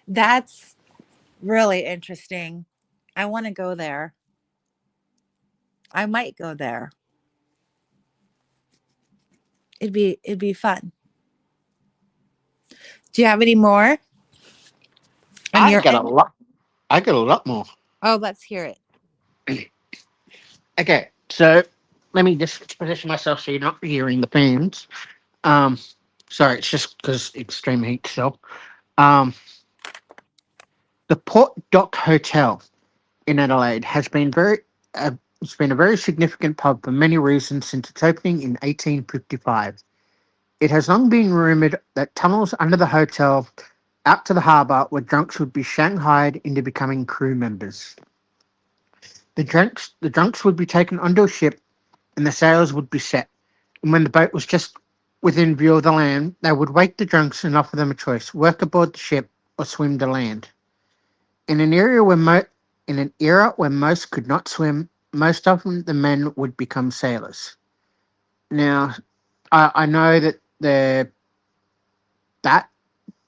That's really interesting. I want to go there. I might go there. It'd be fun. Do you have any more on I your got a end? lot. I got a lot more. Oh, let's hear it. Okay, so let me just position myself so you're not hearing the fans. Um, sorry, it's just because extreme heat still. Um, the Port Dock Hotel in Adelaide it's been a very significant pub for many reasons since its opening in 1855. It has long been rumoured that tunnels under the hotel out to the harbour where drunks would be shanghaied into becoming crew members. The drunks would be taken onto a ship and the sails would be set. And when the boat was just within view of the land, they would wake the drunks and offer them a choice: work aboard the ship or swim to land. In an area where in an era where most could not swim, most often the men would become sailors. Now, I know that that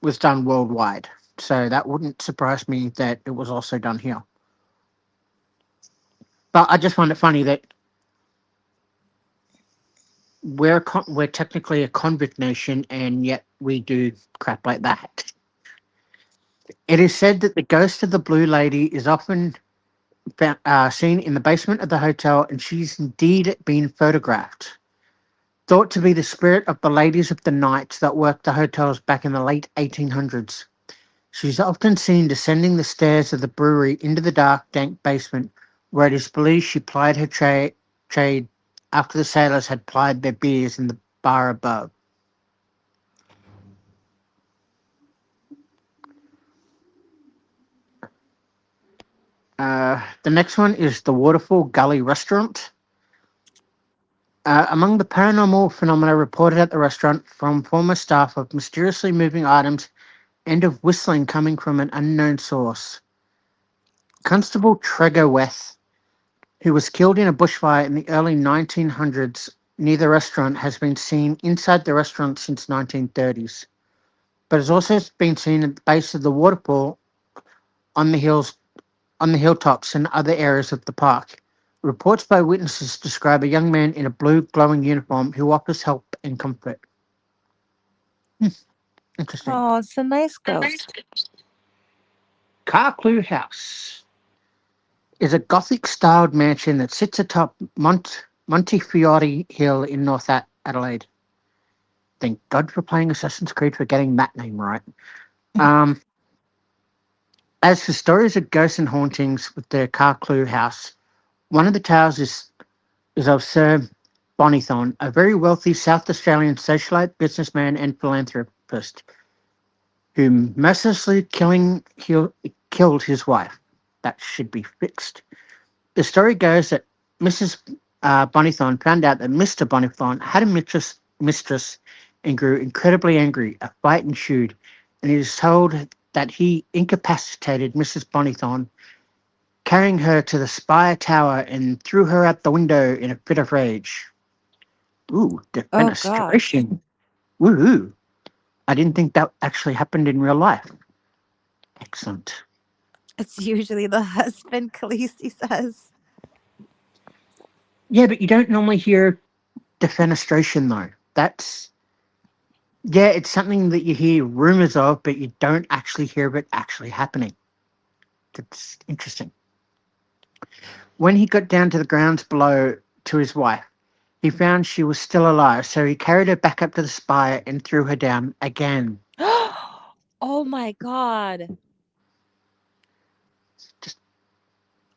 was done worldwide, so that wouldn't surprise me that it was also done here. But I just find it funny that we're technically a convict nation, and yet we do crap like that. It is said that the ghost of the Blue Lady is often seen in the basement of the hotel, and she's indeed been photographed. Thought to be the spirit of the ladies of the night that worked the hotels back in the late 1800s. She's often seen descending the stairs of the brewery into the dark, dank basement, where it is believed she plied her trade after the sailors had plied their beers in the bar above. The next one is the Waterfall Gully Restaurant. Among the paranormal phenomena reported at the restaurant from former staff of mysteriously moving items and of whistling coming from an unknown source. Constable Tregoweth, who was killed in a bushfire in the early 1900s near the restaurant, has been seen inside the restaurant since 1930s, but has also been seen at the base of the waterfall on the hills on the hilltops and other areas of the park. Reports by witnesses describe a young man in a blue glowing uniform who offers help and comfort. Hmm, interesting. Oh, it's a nice ghost. Carclew House is a Gothic styled mansion that sits atop Montefiore Hill in North Adelaide. Thank God for playing Assassin's Creed for getting that name right. Um, as for stories of ghosts and hauntings with the Carclew House, one of the tales is of Sir Bonnython, a very wealthy South Australian socialite, businessman, and philanthropist who mercilessly killed his wife. That should be fixed. The story goes that Mrs. Bonnythorne found out that Mr. Bonnythorne had a mistress and grew incredibly angry. A fight ensued, and it is told that he incapacitated Mrs. Bonnythorne, carrying her to the Spire Tower and threw her out the window in a fit of rage. Ooh, Oh gosh. defenestration. Woohoo. I didn't think that actually happened in real life. Excellent. It's usually the husband, Khaleesi says. Yeah, but you don't normally hear defenestration though. Yeah, it's something that you hear rumors of, but you don't actually hear of it actually happening. That's interesting. When he got down to the grounds below to his wife, he found she was still alive, so he carried her back up to the spire and threw her down again. Oh my god. Just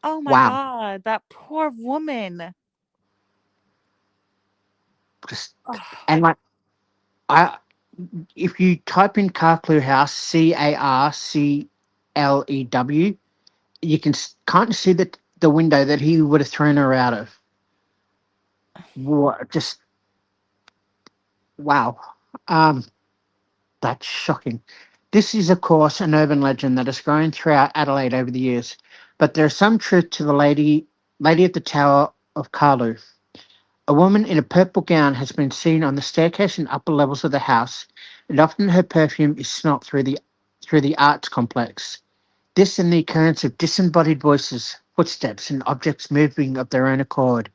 Oh my wow. god. That poor woman. Just Oh, and like I if you type in Carclew House, Carclew, you can kind of see the window that he would have thrown her out of. Just wow. Um, that's shocking. This is, of course, an urban legend that has grown throughout Adelaide over the years, but there is some truth to the lady at the Tower of Carlu. A woman in a purple gown has been seen on the staircase and upper levels of the house, and often her perfume is smelt through the arts complex. This and the occurrence of disembodied voices, footsteps, and objects moving of their own accord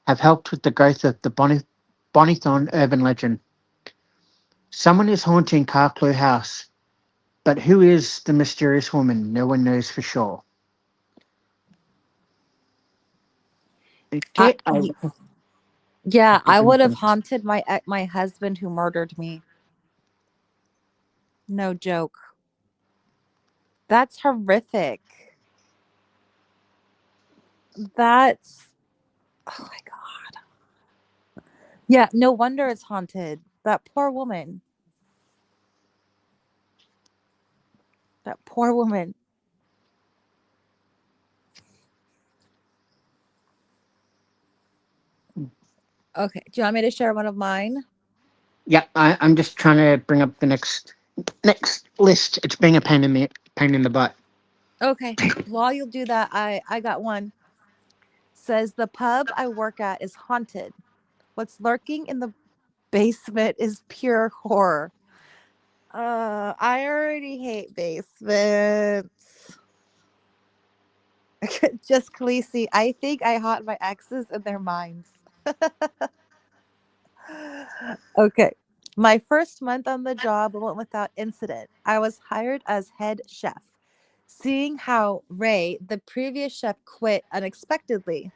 have helped with the growth of the Bonnythorne urban legend. Someone is haunting Carclew House, but who is the mysterious woman? No one knows for sure. I, Okay, y- I yeah, have to I bring would have things. haunted my husband who murdered me. No joke. That's horrific. That's oh my god. Yeah, no wonder it's haunted. That poor woman. That poor woman. Okay, do you want me to share one of mine? Yeah, I'm just trying to bring up the next list. It's being a pain in the butt. Okay. While you'll do that, I got one. Says the pub I work at is haunted. What's lurking in the basement is pure horror. I already hate basements. Just Khaleesi, I think I haunt my exes in their minds. Okay. My first month on the job went without incident. I was hired as head chef. Seeing how Ray, the previous chef, quit unexpectedly,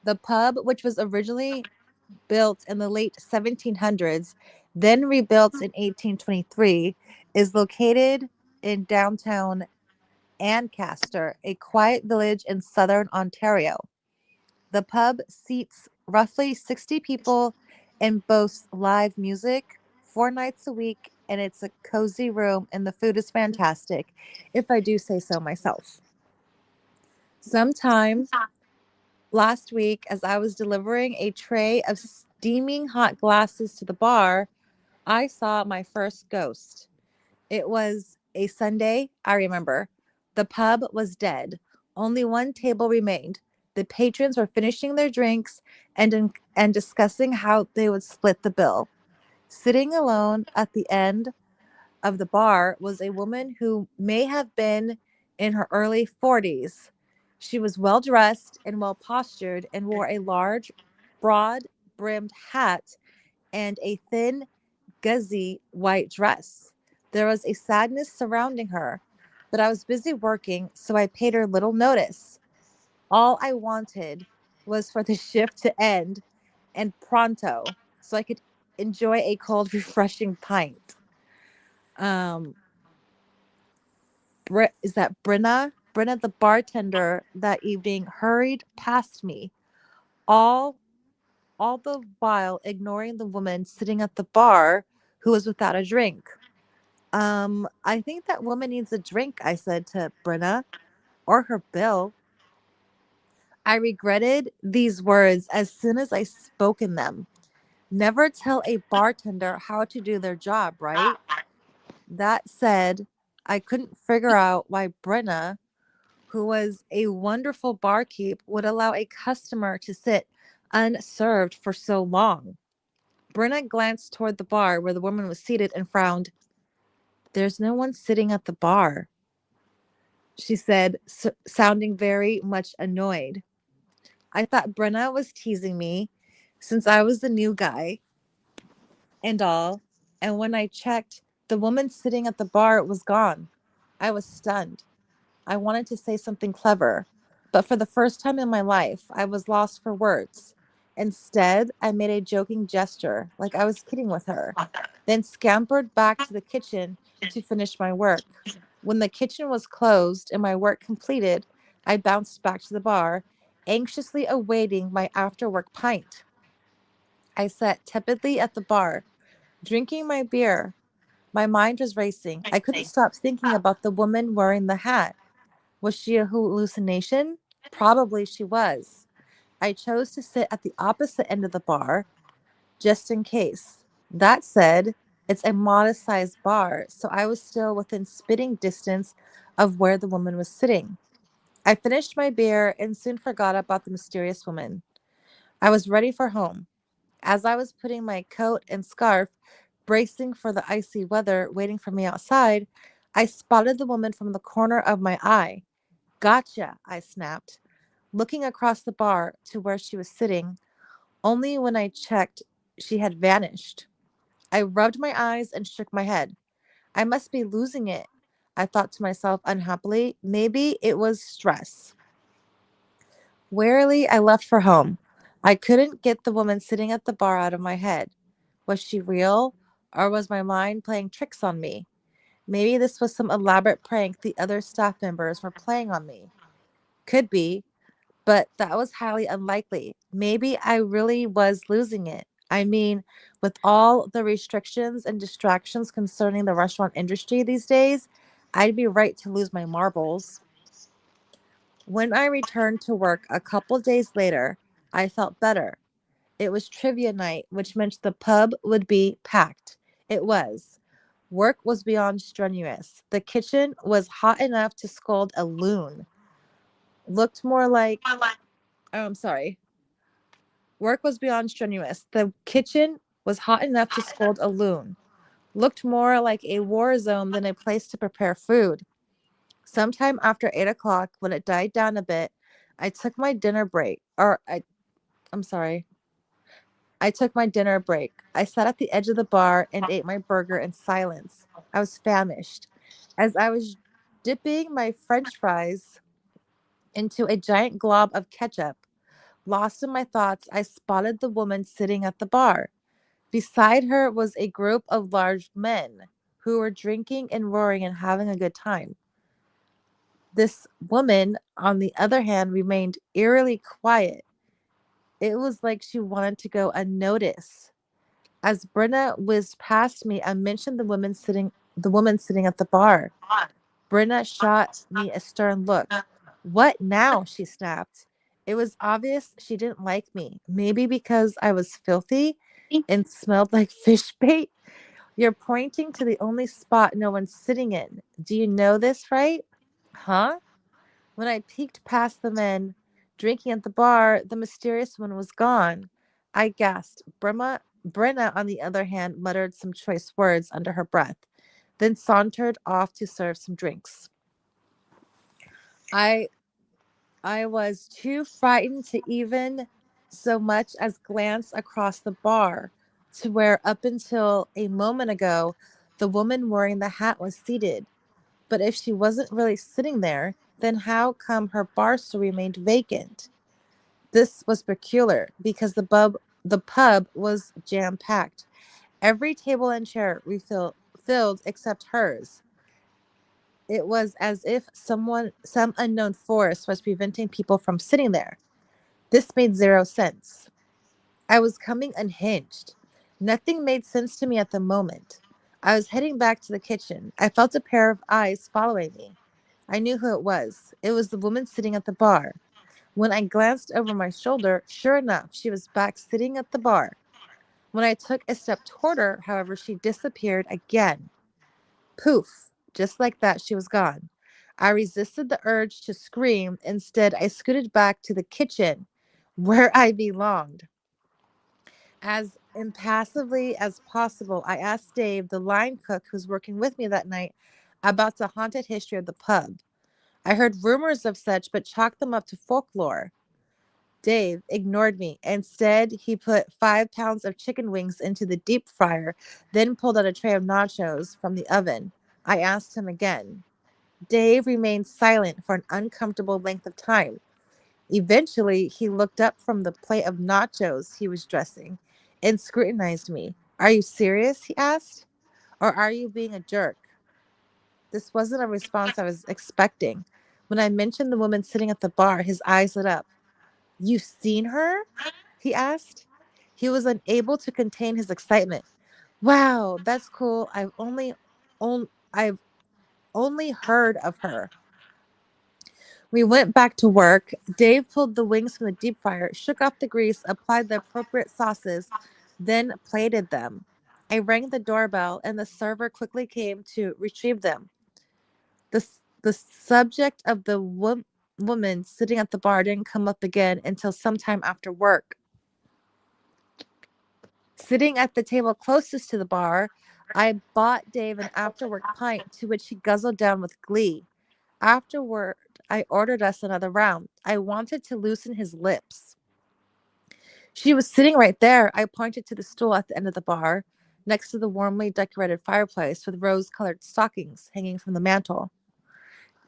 the pub, which was originally built in the late 1700s, then rebuilt in 1823, is located in downtown Ancaster, a quiet village in southern Ontario. The pub seats roughly 60 people and boasts live music 4 nights a week, and it's a cozy room, and the food is fantastic, if I do say so myself. Sometime last week, as I was delivering a tray of steaming hot glasses to the bar, I saw my first ghost. It was a Sunday, I remember. The pub was dead. Only one table remained. The patrons were finishing their drinks and discussing how they would split the bill. Sitting alone at the end of the bar was a woman who may have been in her early 40s. She was well dressed and well postured and wore a large, broad brimmed hat and a thin, gauzy white dress. There was a sadness surrounding her, but I was busy working, so I paid her little notice. All I wanted was for the shift to end and pronto so I could enjoy a cold, refreshing pint. Um, is that Brenna? Brenna, the bartender that evening, hurried past me, all all the while ignoring the woman sitting at the bar who was without a drink. I think that woman needs a drink, I said to Brenna, or her bill. I regretted these words as soon as I spoken them. Never tell a bartender how to do their job, right? That said, I couldn't figure out why Brenna, who was a wonderful barkeep, would allow a customer to sit unserved for so long. Brenna glanced toward the bar where the woman was seated and frowned. There's no one sitting at the bar, she said, sounding very much annoyed. I thought Brenna was teasing me since I was the new guy and all. And when I checked, the woman sitting at the bar was gone. I was stunned. I wanted to say something clever, but for the first time in my life, I was lost for words. Instead, I made a joking gesture, like I was kidding with her, then scampered back to the kitchen to finish my work. When the kitchen was closed and my work completed, I bounced back to the bar, anxiously awaiting my after work pint. I sat tepidly at the bar, drinking my beer. My mind was racing. I couldn't stop thinking about the woman wearing the hat. Was she a hallucination? Probably she was. I chose to sit at the opposite end of the bar, just in case. That said, it's a modest sized bar, so I was still within spitting distance of where the woman was sitting. I finished my beer and soon forgot about the mysterious woman. I was ready for home. As I was putting my coat and scarf, bracing for the icy weather waiting for me outside, I spotted the woman from the corner of my eye. Gotcha, I snapped, looking across the bar to where she was sitting. Only when I checked, she had vanished. I rubbed my eyes and shook my head. I must be losing it, I thought to myself unhappily. Maybe it was stress. Wearily, I left for home. I couldn't get the woman sitting at the bar out of my head. Was she real, or was my mind playing tricks on me? Maybe this was some elaborate prank the other staff members were playing on me. Could be, but that was highly unlikely. Maybe I really was losing it. I mean, with all the restrictions and distractions concerning the restaurant industry these days, I'd be right to lose my marbles. When I returned to work a couple days later, I felt better. It was trivia night, which meant the pub would be packed. It was. Work was beyond strenuous. The kitchen was hot enough to scald a loon. Looked more like, oh, I'm sorry. Work was beyond strenuous. The kitchen was hot enough to scold a loon. Looked more like a war zone than a place to prepare food. Sometime after 8 o'clock, when it died down a bit, I took my dinner break. I'm sorry. I took my dinner break. I sat at the edge of the bar and ate my burger in silence. I was famished. As I was dipping my french fries into a giant glob of ketchup, lost in my thoughts, I spotted the woman sitting at the bar. Beside her was a group of large men who were drinking and roaring and having a good time. This woman, on the other hand, remained eerily quiet. It was like she wanted to go unnoticed. As Brenna whizzed past me, I mentioned the woman sitting at the bar. Brenna shot me a stern look. What now? She snapped. It was obvious she didn't like me. Maybe because I was filthy and smelled like fish bait. You're pointing to the only spot no one's sitting in. Do you know this, right? Huh? When I peeked past the men drinking at the bar, the mysterious one was gone. I gasped. Brenna, on the other hand, muttered some choice words under her breath, then sauntered off to serve some drinks. I I was too frightened to even so much as glance across the bar to where up until a moment ago the woman wearing the hat was seated. But if she wasn't really sitting there, then how come her bar stool remained vacant? This was peculiar because the pub was jam packed. Every table and chair filled except hers. It was as if some unknown force was preventing people from sitting there. This made zero sense. I was coming unhinged. Nothing made sense to me at the moment. I was heading back to the kitchen. I felt a pair of eyes following me. I knew who it was. It was the woman sitting at the bar. When I glanced over my shoulder, sure enough, she was back sitting at the bar. When I took a step toward her, however, she disappeared again. Poof! Just like that, she was gone. I resisted the urge to scream. Instead, I scooted back to the kitchen where I belonged. As impassively as possible, I asked Dave, the line cook who's working with me that night, about the haunted history of the pub. I heard rumors of such, but chalked them up to folklore. Dave ignored me. Instead, he put 5 pounds of chicken wings into the deep fryer, then pulled out a tray of nachos from the oven. I asked him again. Dave remained silent for an uncomfortable length of time. Eventually, he looked up from the plate of nachos he was dressing and scrutinized me. Are you serious? He asked. Or are you being a jerk? This wasn't a response I was expecting. When I mentioned the woman sitting at the bar, his eyes lit up. You've seen her? He asked. He was unable to contain his excitement. Wow, that's cool. I've only heard of her. We went back to work. Dave pulled the wings from the deep fryer, shook off the grease, applied the appropriate sauces, then plated them. I rang the doorbell, and the server quickly came to retrieve them. The subject of the woman sitting at the bar didn't come up again until sometime after work. Sitting at the table closest to the bar, I bought Dave an after-work pint, to which he guzzled down with glee. Afterward, I ordered us another round. I wanted to loosen his lips. She was sitting right there. I pointed to the stool at the end of the bar, next to the warmly decorated fireplace with rose-colored stockings hanging from the mantel.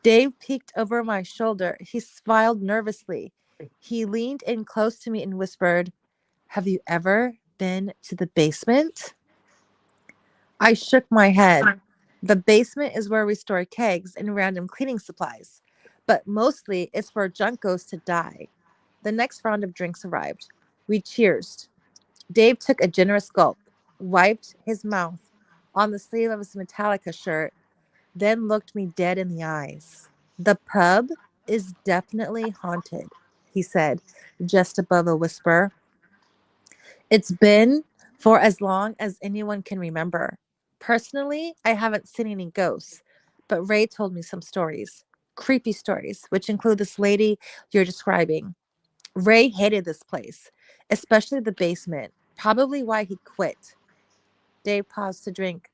Dave peeked over my shoulder. He smiled nervously. He leaned in close to me and whispered, Have you ever been to the basement? I shook my head. The basement is where we store kegs and random cleaning supplies, but mostly it's where junk goes to die. The next round of drinks arrived. We cheersed. Dave took a generous gulp, wiped his mouth on the sleeve of his Metallica shirt, then looked me dead in the eyes. The pub is definitely haunted, he said, just above a whisper. It's been for as long as anyone can remember. Personally, I haven't seen any ghosts, but Ray told me some stories, creepy stories, which include this lady you're describing. Ray hated this place, especially the basement, probably why he quit. Dave paused to drink.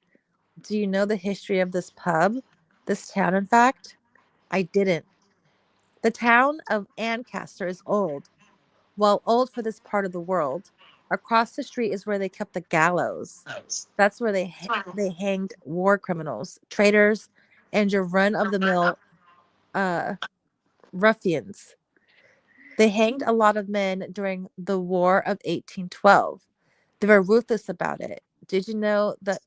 Do you know the history of this pub? This town, in fact? I didn't. The town of Ancaster is old. Well, old for this part of the world. Across the street is where they kept the gallows. That's where they hanged war criminals, traitors, and your run of the mill uh, ruffians. They hanged a lot of men during the War of 1812. They were ruthless about it. Did you know that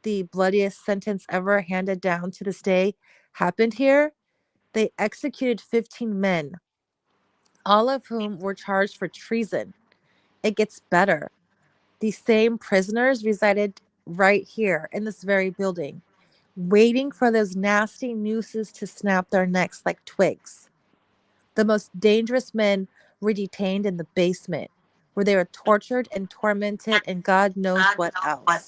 the bloodiest sentence ever handed down to this day happened here? They executed 15 men, all of whom were charged for treason. It gets better. These same prisoners resided right here in this very building, waiting for those nasty nooses to snap their necks like twigs. The most dangerous men were detained in the basement, where they were tortured and tormented, and God knows what else.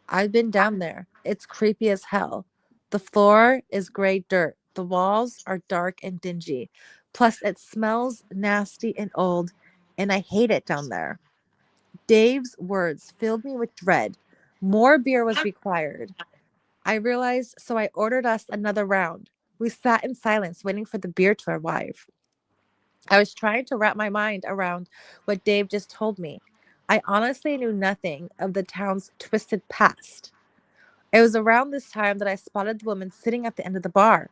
I've been down there. It's creepy as hell. The floor is gray dirt. The walls are dark and dingy. Plus, it smells nasty and old, and I hate it down there. Dave's words filled me with dread. More beer was required. I realized, so I ordered us another round. We sat in silence, waiting for the beer to arrive. I was trying to wrap my mind around what Dave just told me. I honestly knew nothing of the town's twisted past. It was around this time that I spotted the woman sitting at the end of the bar.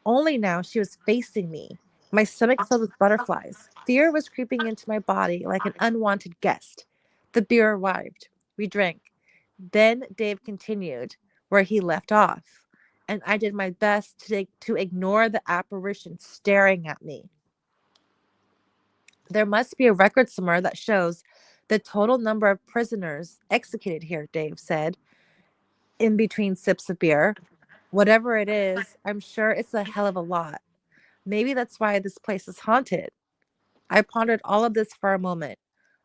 Only now she was facing me, my stomach filled with butterflies. Fear was creeping into my body like an unwanted guest. The beer arrived. We drank. Then Dave continued where he left off, and I did my best to ignore the apparition staring at me. There must be a record somewhere that shows the total number of prisoners executed here, Dave said. in between sips of beer. Whatever it is, I'm sure it's a hell of a lot. Maybe that's why this place is haunted. I pondered all of this for a moment.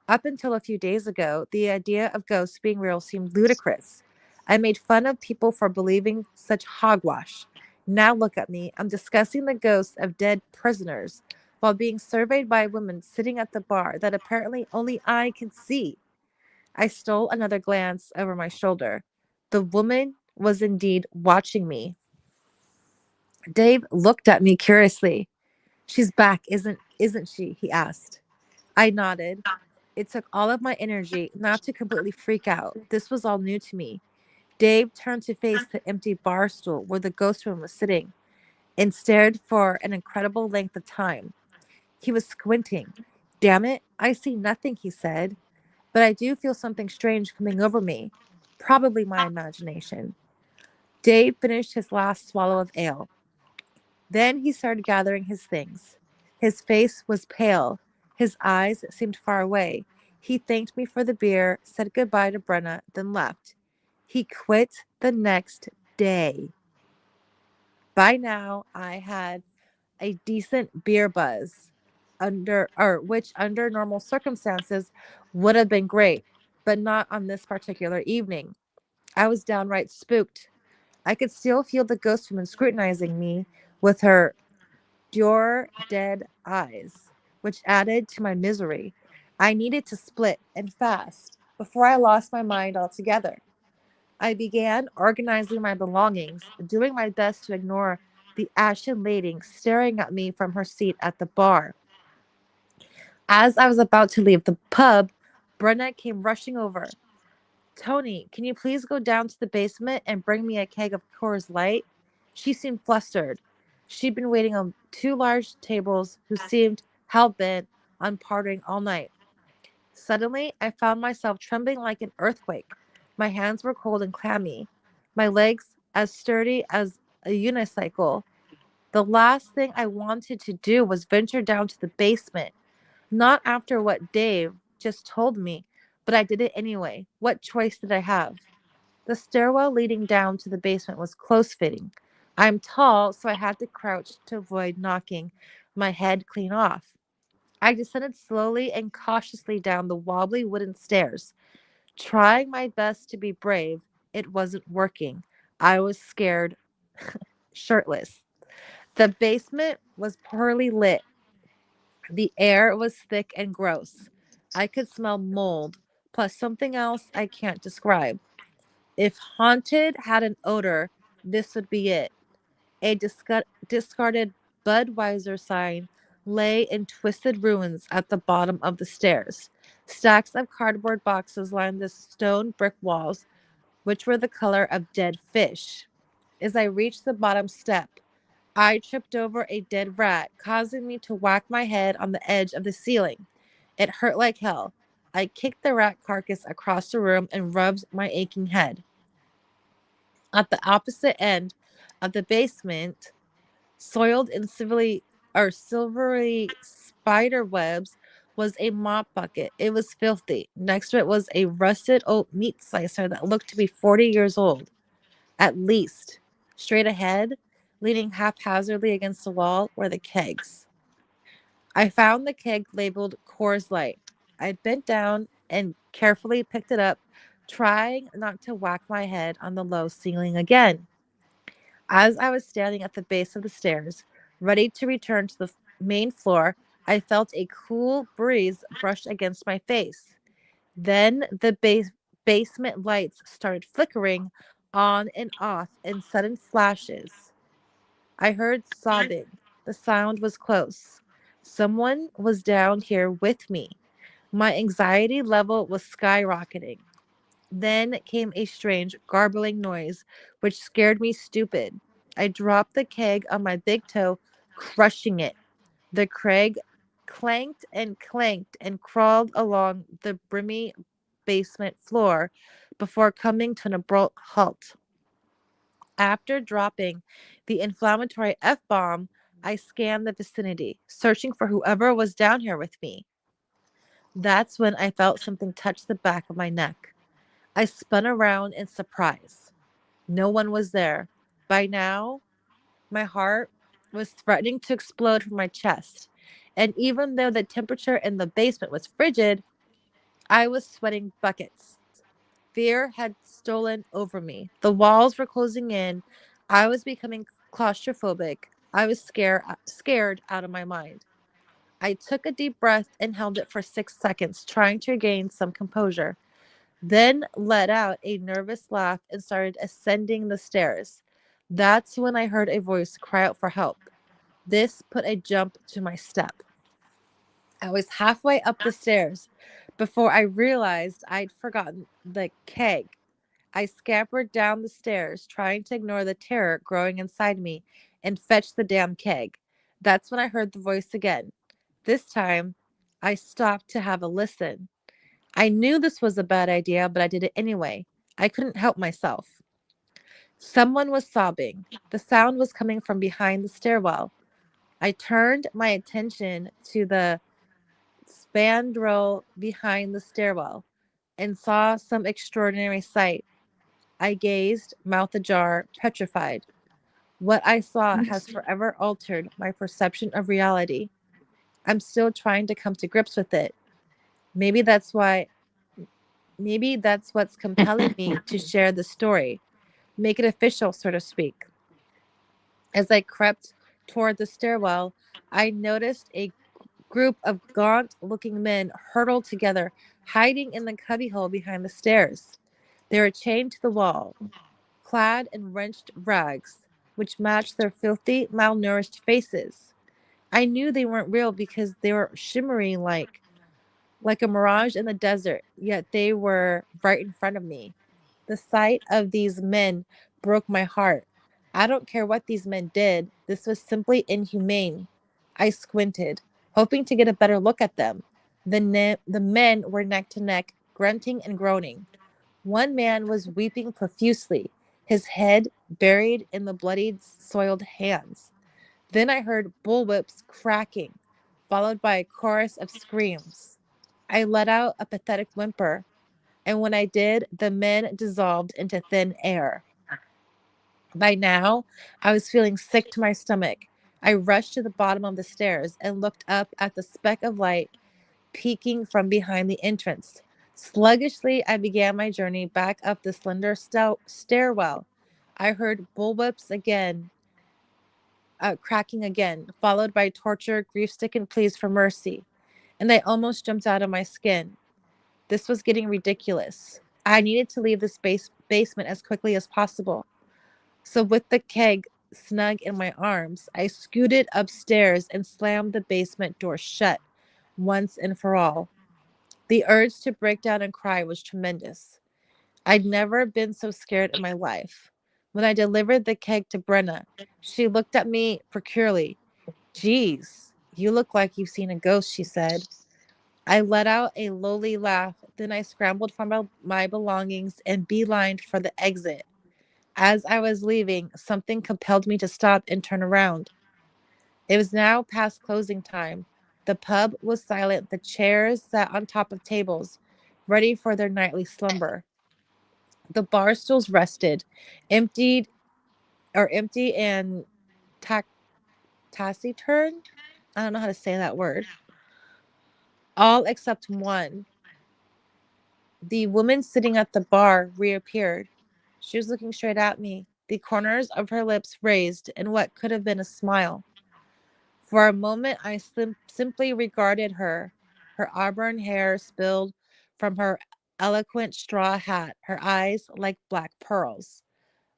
Up until a few days ago, the idea of ghosts being real seemed ludicrous. I made fun of people for believing such hogwash. Now look at me. I'm discussing the ghosts of dead prisoners while being surveyed by a woman sitting at the bar that apparently only I can see. I stole another glance over my shoulder. The woman was indeed watching me. Dave looked at me curiously. She's back, isn't she? He asked. I nodded. It took all of my energy not to completely freak out. This was all new to me. Dave turned to face the empty bar stool where the ghost woman was sitting and stared for an incredible length of time. He was squinting. Damn it, I see nothing, he said, but I do feel something strange coming over me. Probably my imagination. Dave finished his last swallow of ale. Then he started gathering his things. His face was pale. His eyes seemed far away. He thanked me for the beer, said goodbye to Brenna, then left. He quit the next day. By now, I had a decent beer buzz, which under normal circumstances would have been great, but not on this particular evening. I was downright spooked. I could still feel the ghost woman scrutinizing me with her your dead eyes, which added to my misery. I needed to split and fast before I lost my mind altogether. I began organizing my belongings, doing my best to ignore the ashen lady staring at me from her seat at the bar. As I was about to leave the pub, Brenna came rushing over. Tony, can you please go down to the basement and bring me a keg of Coors Light? She seemed flustered. She'd been waiting on two large tables who seemed hell bent on partying all night. Suddenly, I found myself trembling like an earthquake. My hands were cold and clammy, my legs as sturdy as a unicycle. The last thing I wanted to do was venture down to the basement. Not after what Dave just told me, but I did it anyway. What choice did I have? The stairwell leading down to the basement was close fitting. I'm tall, so I had to crouch to avoid knocking my head clean off. I descended slowly and cautiously down the wobbly wooden stairs. Trying my best to be brave, it wasn't working. I was scared, shirtless. The basement was poorly lit. The air was thick and gross. I could smell mold, plus something else I can't describe. If haunted had an odor, this would be it. A discarded Budweiser sign lay in twisted ruins at the bottom of the stairs. Stacks of cardboard boxes lined the stone brick walls, which were the color of dead fish. As I reached the bottom step, I tripped over a dead rat, causing me to whack my head on the edge of the ceiling. It hurt like hell. I kicked the rat carcass across the room and rubbed my aching head. At the opposite end of the basement, soiled in silvery spider webs, was a mop bucket. It was filthy. Next to it was a rusted old meat slicer that looked to be 40 years old, at least. Straight ahead, leaning haphazardly against the wall, were the kegs. I found the keg labeled Coors Light. I bent down and carefully picked it up, trying not to whack my head on the low ceiling again. As I was standing at the base of the stairs, ready to return to the main floor, I felt a cool breeze brush against my face. Then the basement lights started flickering on and off in sudden flashes. I heard sobbing. The sound was close. Someone was down here with me. My anxiety level was skyrocketing. Then came a strange, garbling noise, which scared me stupid. I dropped the keg on my big toe, crushing it. The keg clanked and crawled along the brimy basement floor before coming to an abrupt halt. After dropping the inflammatory F bomb, I scanned the vicinity, searching for whoever was down here with me. That's when I felt something touch the back of my neck. I spun around in surprise. No one was there. By now, my heart was threatening to explode from my chest. And even though the temperature in the basement was frigid, I was sweating buckets. Fear had stolen over me. The walls were closing in. I was becoming claustrophobic. I was scared out of my mind. I took a deep breath and held it for 6 seconds, trying to regain some composure, then let out a nervous laugh and started ascending the stairs. That's when I heard a voice cry out for help. This put a jump to my step. I was halfway up the stairs before I realized I'd forgotten the keg. I scampered down the stairs, trying to ignore the terror growing inside me, and fetch the damn keg. That's when I heard the voice again. This time, I stopped to have a listen. I knew this was a bad idea, but I did it anyway. I couldn't help myself. Someone was sobbing. The sound was coming from behind the stairwell. I turned my attention to the spandrel behind the stairwell and saw some extraordinary sight. I gazed, mouth ajar, petrified. What I saw has forever altered my perception of reality. I'm still trying to come to grips with it. Maybe that's why, maybe that's what's compelling me to share the story, make it official, so to speak. As I crept toward the stairwell, I noticed a group of gaunt looking men huddled together, hiding in the cubbyhole behind the stairs. They were chained to the wall, clad in wrenched rags, which matched their filthy, malnourished faces. I knew they weren't real because they were shimmering like a mirage in the desert, yet they were right in front of me. The sight of these men broke my heart. I don't care what these men did, this was simply inhumane. I squinted, hoping to get a better look at them. The men were neck to neck, grunting and groaning. One man was weeping profusely, his head buried in the bloodied, soiled hands. Then I heard bullwhips cracking, followed by a chorus of screams. I let out a pathetic whimper, and when I did, the men dissolved into thin air. By now, I was feeling sick to my stomach. I rushed to the bottom of the stairs and looked up at the speck of light peeking from behind the entrance. Sluggishly, I began my journey back up the slender stairwell. I heard bullwhips again, cracking again, followed by torture, grief-stricken pleas for mercy, and I almost jumped out of my skin. This was getting ridiculous. I needed to leave this basement as quickly as possible. So, with the keg snug in my arms, I scooted upstairs and slammed the basement door shut once and for all. The urge to break down and cry was tremendous. I'd never been so scared in my life. When I delivered the keg to Brenna, she looked at me peculiarly. Geez, you look like you've seen a ghost, she said. I let out a lowly laugh. Then I scrambled for my belongings and beelined for the exit. As I was leaving, something compelled me to stop and turn around. It was now past closing time. The pub was silent. The chairs sat on top of tables, ready for their nightly slumber. The bar stools rested, emptied or empty and tac- taciturn. I don't know how to say that word. All except one. The woman sitting at the bar reappeared. She was looking straight at me, the corners of her lips raised in what could have been a smile. For a moment, I simply regarded her, her auburn hair spilled from her eloquent straw hat, her eyes like black pearls.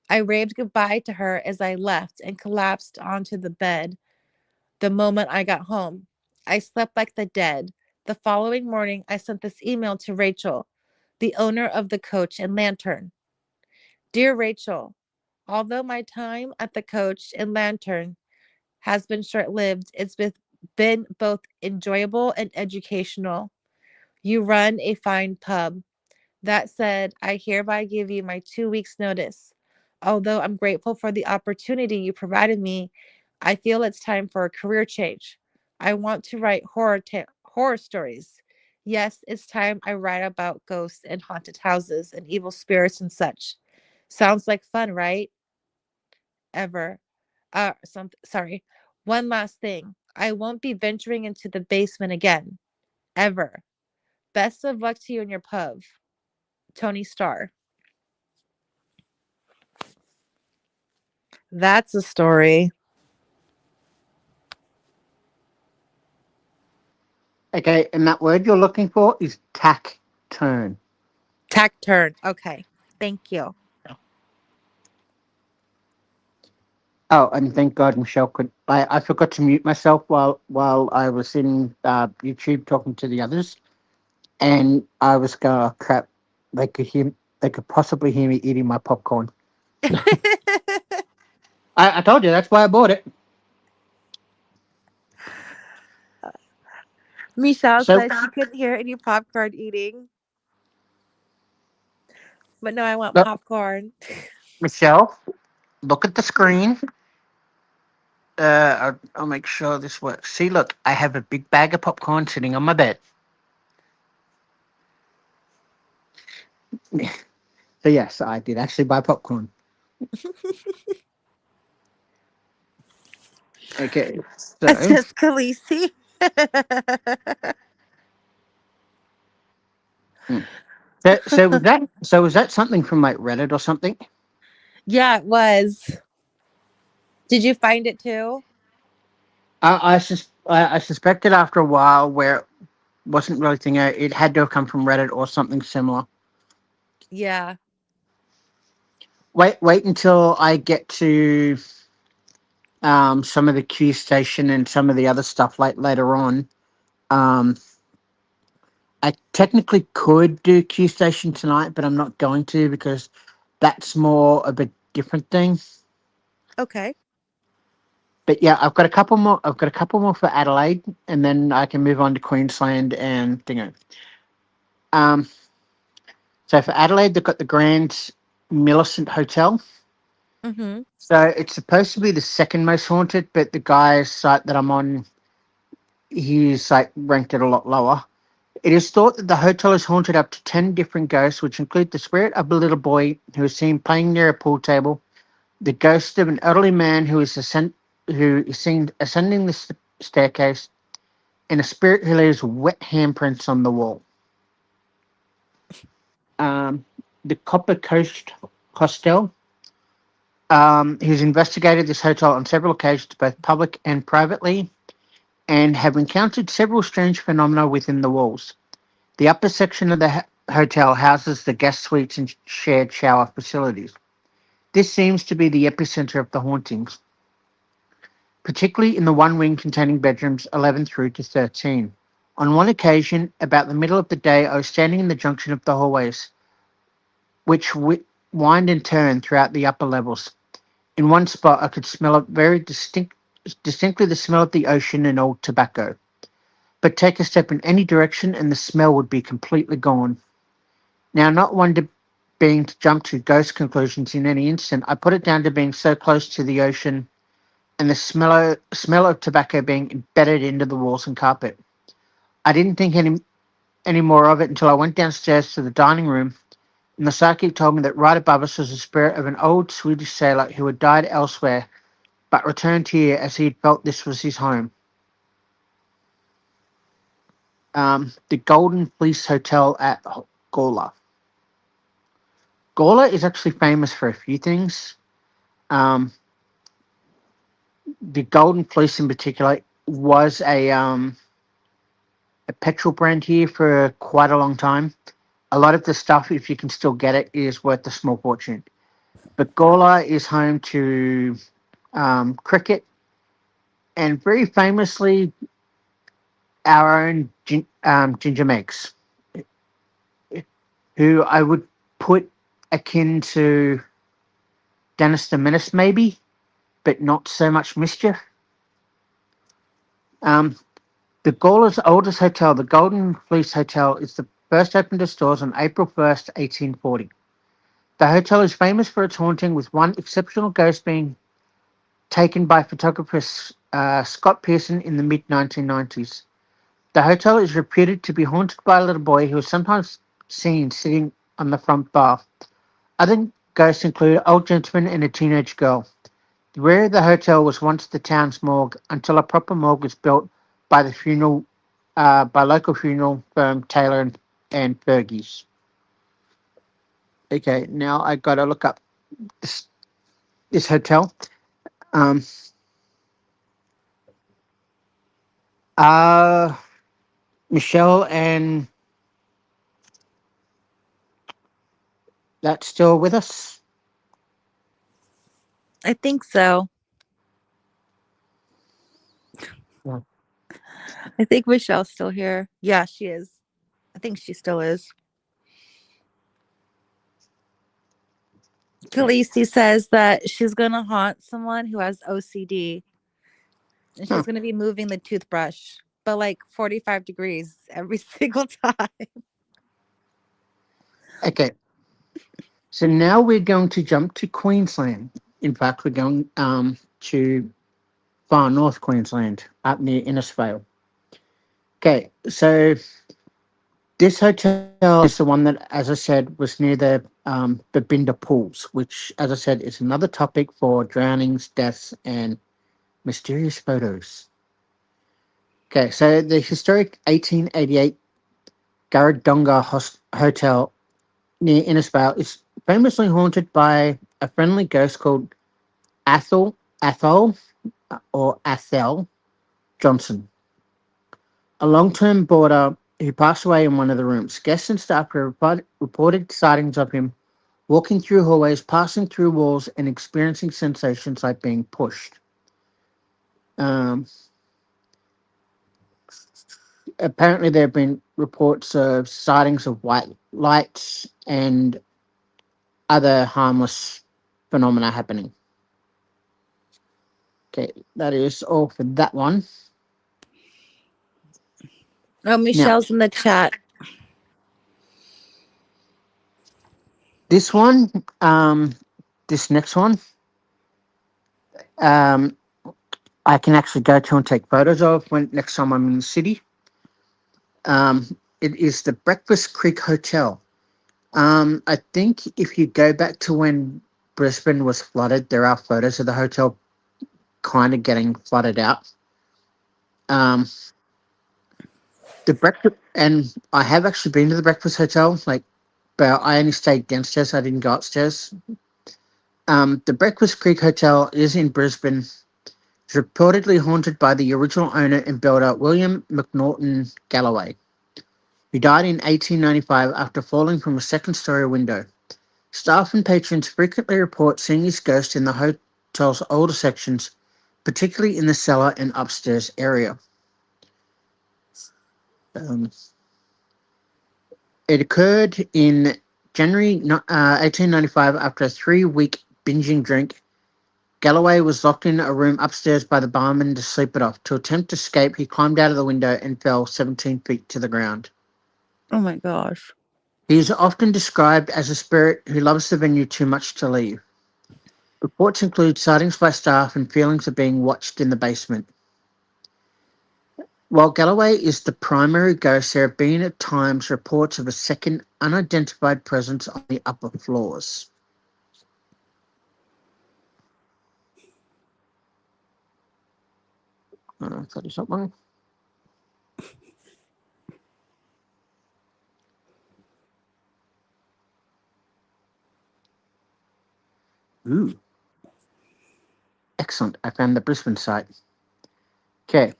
I waved goodbye to her as I left and collapsed onto the bed the moment I got home. I slept like the dead. The following morning, I sent this email to Rachel, the owner of the Coach and Lantern. Dear Rachel, although my time at the Coach and Lantern has been short lived, been both enjoyable and educational. You run a fine pub. That said, I hereby give you my 2 weeks' notice. Although I'm grateful for the opportunity you provided me, I feel it's time for a career change. I want to write horror stories. Yes, it's time I write about ghosts and haunted houses and evil spirits and such. Sounds like fun, right? Ever. Sorry. One last thing. I won't be venturing into the basement again. Ever. Best of luck to you and your pub. Tony Starr. That's a story. Okay, and that word you're looking for is tack turn. Tack turn. Okay. Thank you. Oh, and thank God Michelle could. I forgot to mute myself while I was in YouTube talking to the others, and I was going, oh, crap, they could hear, they could possibly hear me eating my popcorn. I told you that's why I bought it. Michelle So, said she couldn't hear any popcorn eating. But no, I want look, popcorn. Michelle, look at the screen. I'll make sure this works. See, look, I have a big bag of popcorn sitting on my bed. So yes, I did actually buy popcorn. Okay, That's so just Khaleesi. hmm. So was that something from like Reddit or something? Yeah, it was. Did you find it too? I suspected after a while where it wasn't really thing. It had to have come from Reddit or something similar. Yeah. Wait until I get to some of the Q station and some of the other stuff like later on. Um, I technically could do Q Station tonight, but I'm not going to because that's more of a different thing. Okay. But yeah, I've got a couple more. I've got a couple more for Adelaide, and then I can move on to Queensland and Dingo. Um, so for Adelaide, they've got the Grand Millicent Hotel. Mm-hmm. So it's supposed to be the second most haunted, but the guy's site that I'm on, he's like ranked it a lot lower. It is thought that the hotel is haunted up to 10 different ghosts, which include the spirit of a little boy who is seen playing near a pool table, the ghost of an elderly man who is seen ascending the staircase, and a spirit who leaves wet handprints on the wall. Um, the Copper Coast Hostel, who's investigated this hotel on several occasions, both public and privately, and have encountered several strange phenomena within the walls. The upper section of the hotel houses the guest suites and shared shower facilities. This seems to be the epicenter of the hauntings, particularly in the one wing containing bedrooms 11 through to 13. On one occasion, about the middle of the day, I was standing in the junction of the hallways, which wind and turn throughout the upper levels. In one spot, I could smell it distinctly the smell of the ocean and old tobacco. But take a step in any direction, and the smell would be completely gone. Now, not one to being to jump to ghost conclusions in any instant, I put it down to being so close to the ocean and the smell of tobacco being embedded into the walls and carpet. I didn't think any more of it until I went downstairs to the dining room, and the psychic told me that right above us was the spirit of an old Swedish sailor who had died elsewhere but returned here as he had felt this was his home. The Golden Fleece Hotel at Gawler. Gawler is actually famous for a few things. Um, the Golden Fleece in particular was a petrol brand here for quite a long time. A lot of the stuff, if you can still get it, is worth a small fortune. But Gawler is home to cricket and very famously our own Ginger Megs, who I would put akin to Dennis the Menace maybe, but not so much mischief. Um, the Gawler's oldest hotel, the Golden Fleece Hotel, is the first opened to stores on April 1st, 1840. The hotel is famous for its haunting, with one exceptional ghost being taken by photographer Scott Pearson in the mid 1990s. The hotel is reputed to be haunted by a little boy who is sometimes seen sitting on the front bar. Other ghosts include old gentleman and a teenage girl. The rear of the hotel was once the town's morgue until a proper morgue was built by the by local funeral firm Taylor and Fergie's. Okay, now I got to look up this, this hotel. Um, uh, Michelle and that's still with us. I think so. Yeah. I think Michelle's still here. Yeah, she is. I think she still is. Khaleesi says that she's gonna haunt someone who has OCD, and Huh. she's gonna be moving the toothbrush, but like 45 degrees every single time. Okay, so now we're going to jump to Queensland. In fact, we're going to far north Queensland, up near Innisfail. Okay, so this hotel is the one that, as I said, was near the Binder Pools, which, as I said, is another topic for drownings, deaths, and mysterious photos. Okay, so the historic 1888 Garradonga Hotel near Innisfail is famously haunted by a friendly ghost called Athol or Athel Johnson, a long-term boarder who passed away in one of the rooms. Guests and staff reported sightings of him walking through hallways, passing through walls, and experiencing sensations like being pushed. Um, Apparently, there have been reports of sightings of white lights and other harmless phenomena happening. Okay, that is all for that one. Oh, Now, Michelle's in the chat. this one, this next one, um, I can actually go to and take photos of when next time I'm in the city. It is the Breakfast Creek Hotel. I think if you go back to when Brisbane was flooded, there are photos of the hotel kind of getting flooded out. Um, the breakfast, and I have actually been to the Breakfast Hotel, like, but I only stayed downstairs. I didn't go upstairs. The Breakfast Creek Hotel is in Brisbane. It's reportedly haunted by the original owner and builder William McNaughton Galloway, who died in 1895 after falling from a second-story window. Staff and patrons frequently report seeing his ghost in the hotel's older sections, particularly in the cellar and upstairs area. Um, it occurred in January 1895 after a 3-week binging drink. Galloway was locked in a room upstairs by the barman to sleep it off. To attempt to escape, he climbed out of the window and fell 17 feet to the ground. Oh my gosh. He is often described as a spirit who loves the venue too much to leave. Reports include sightings by staff and feelings of being watched in the basement. While Galloway is the primary ghost, there have been at times reports of a second unidentified presence on the upper floors. That is something. Ooh, excellent. I found the Brisbane site. Okay.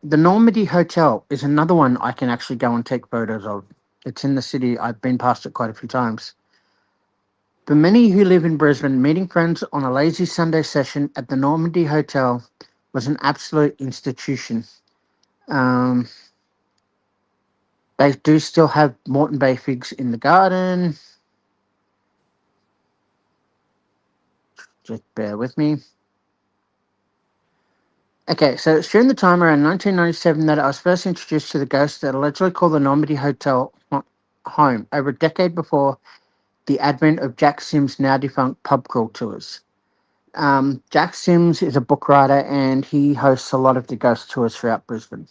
The Normandy Hotel is another one I can actually go and take photos of. It's in the city. I've been past it quite a few times. For many who live in Brisbane, meeting friends on a lazy Sunday session at the Normandy Hotel was an absolute institution. Um, they do still have Moreton Bay figs in the garden. Just bear with me. Okay, so it's during the time around 1997 that I was first introduced to the ghost that allegedly called the Normandy Hotel home, over a decade before the advent of Jack Sims' now defunct pub crawl tours. Jack Sims is a book writer and he hosts a lot of the ghost tours throughout Brisbane.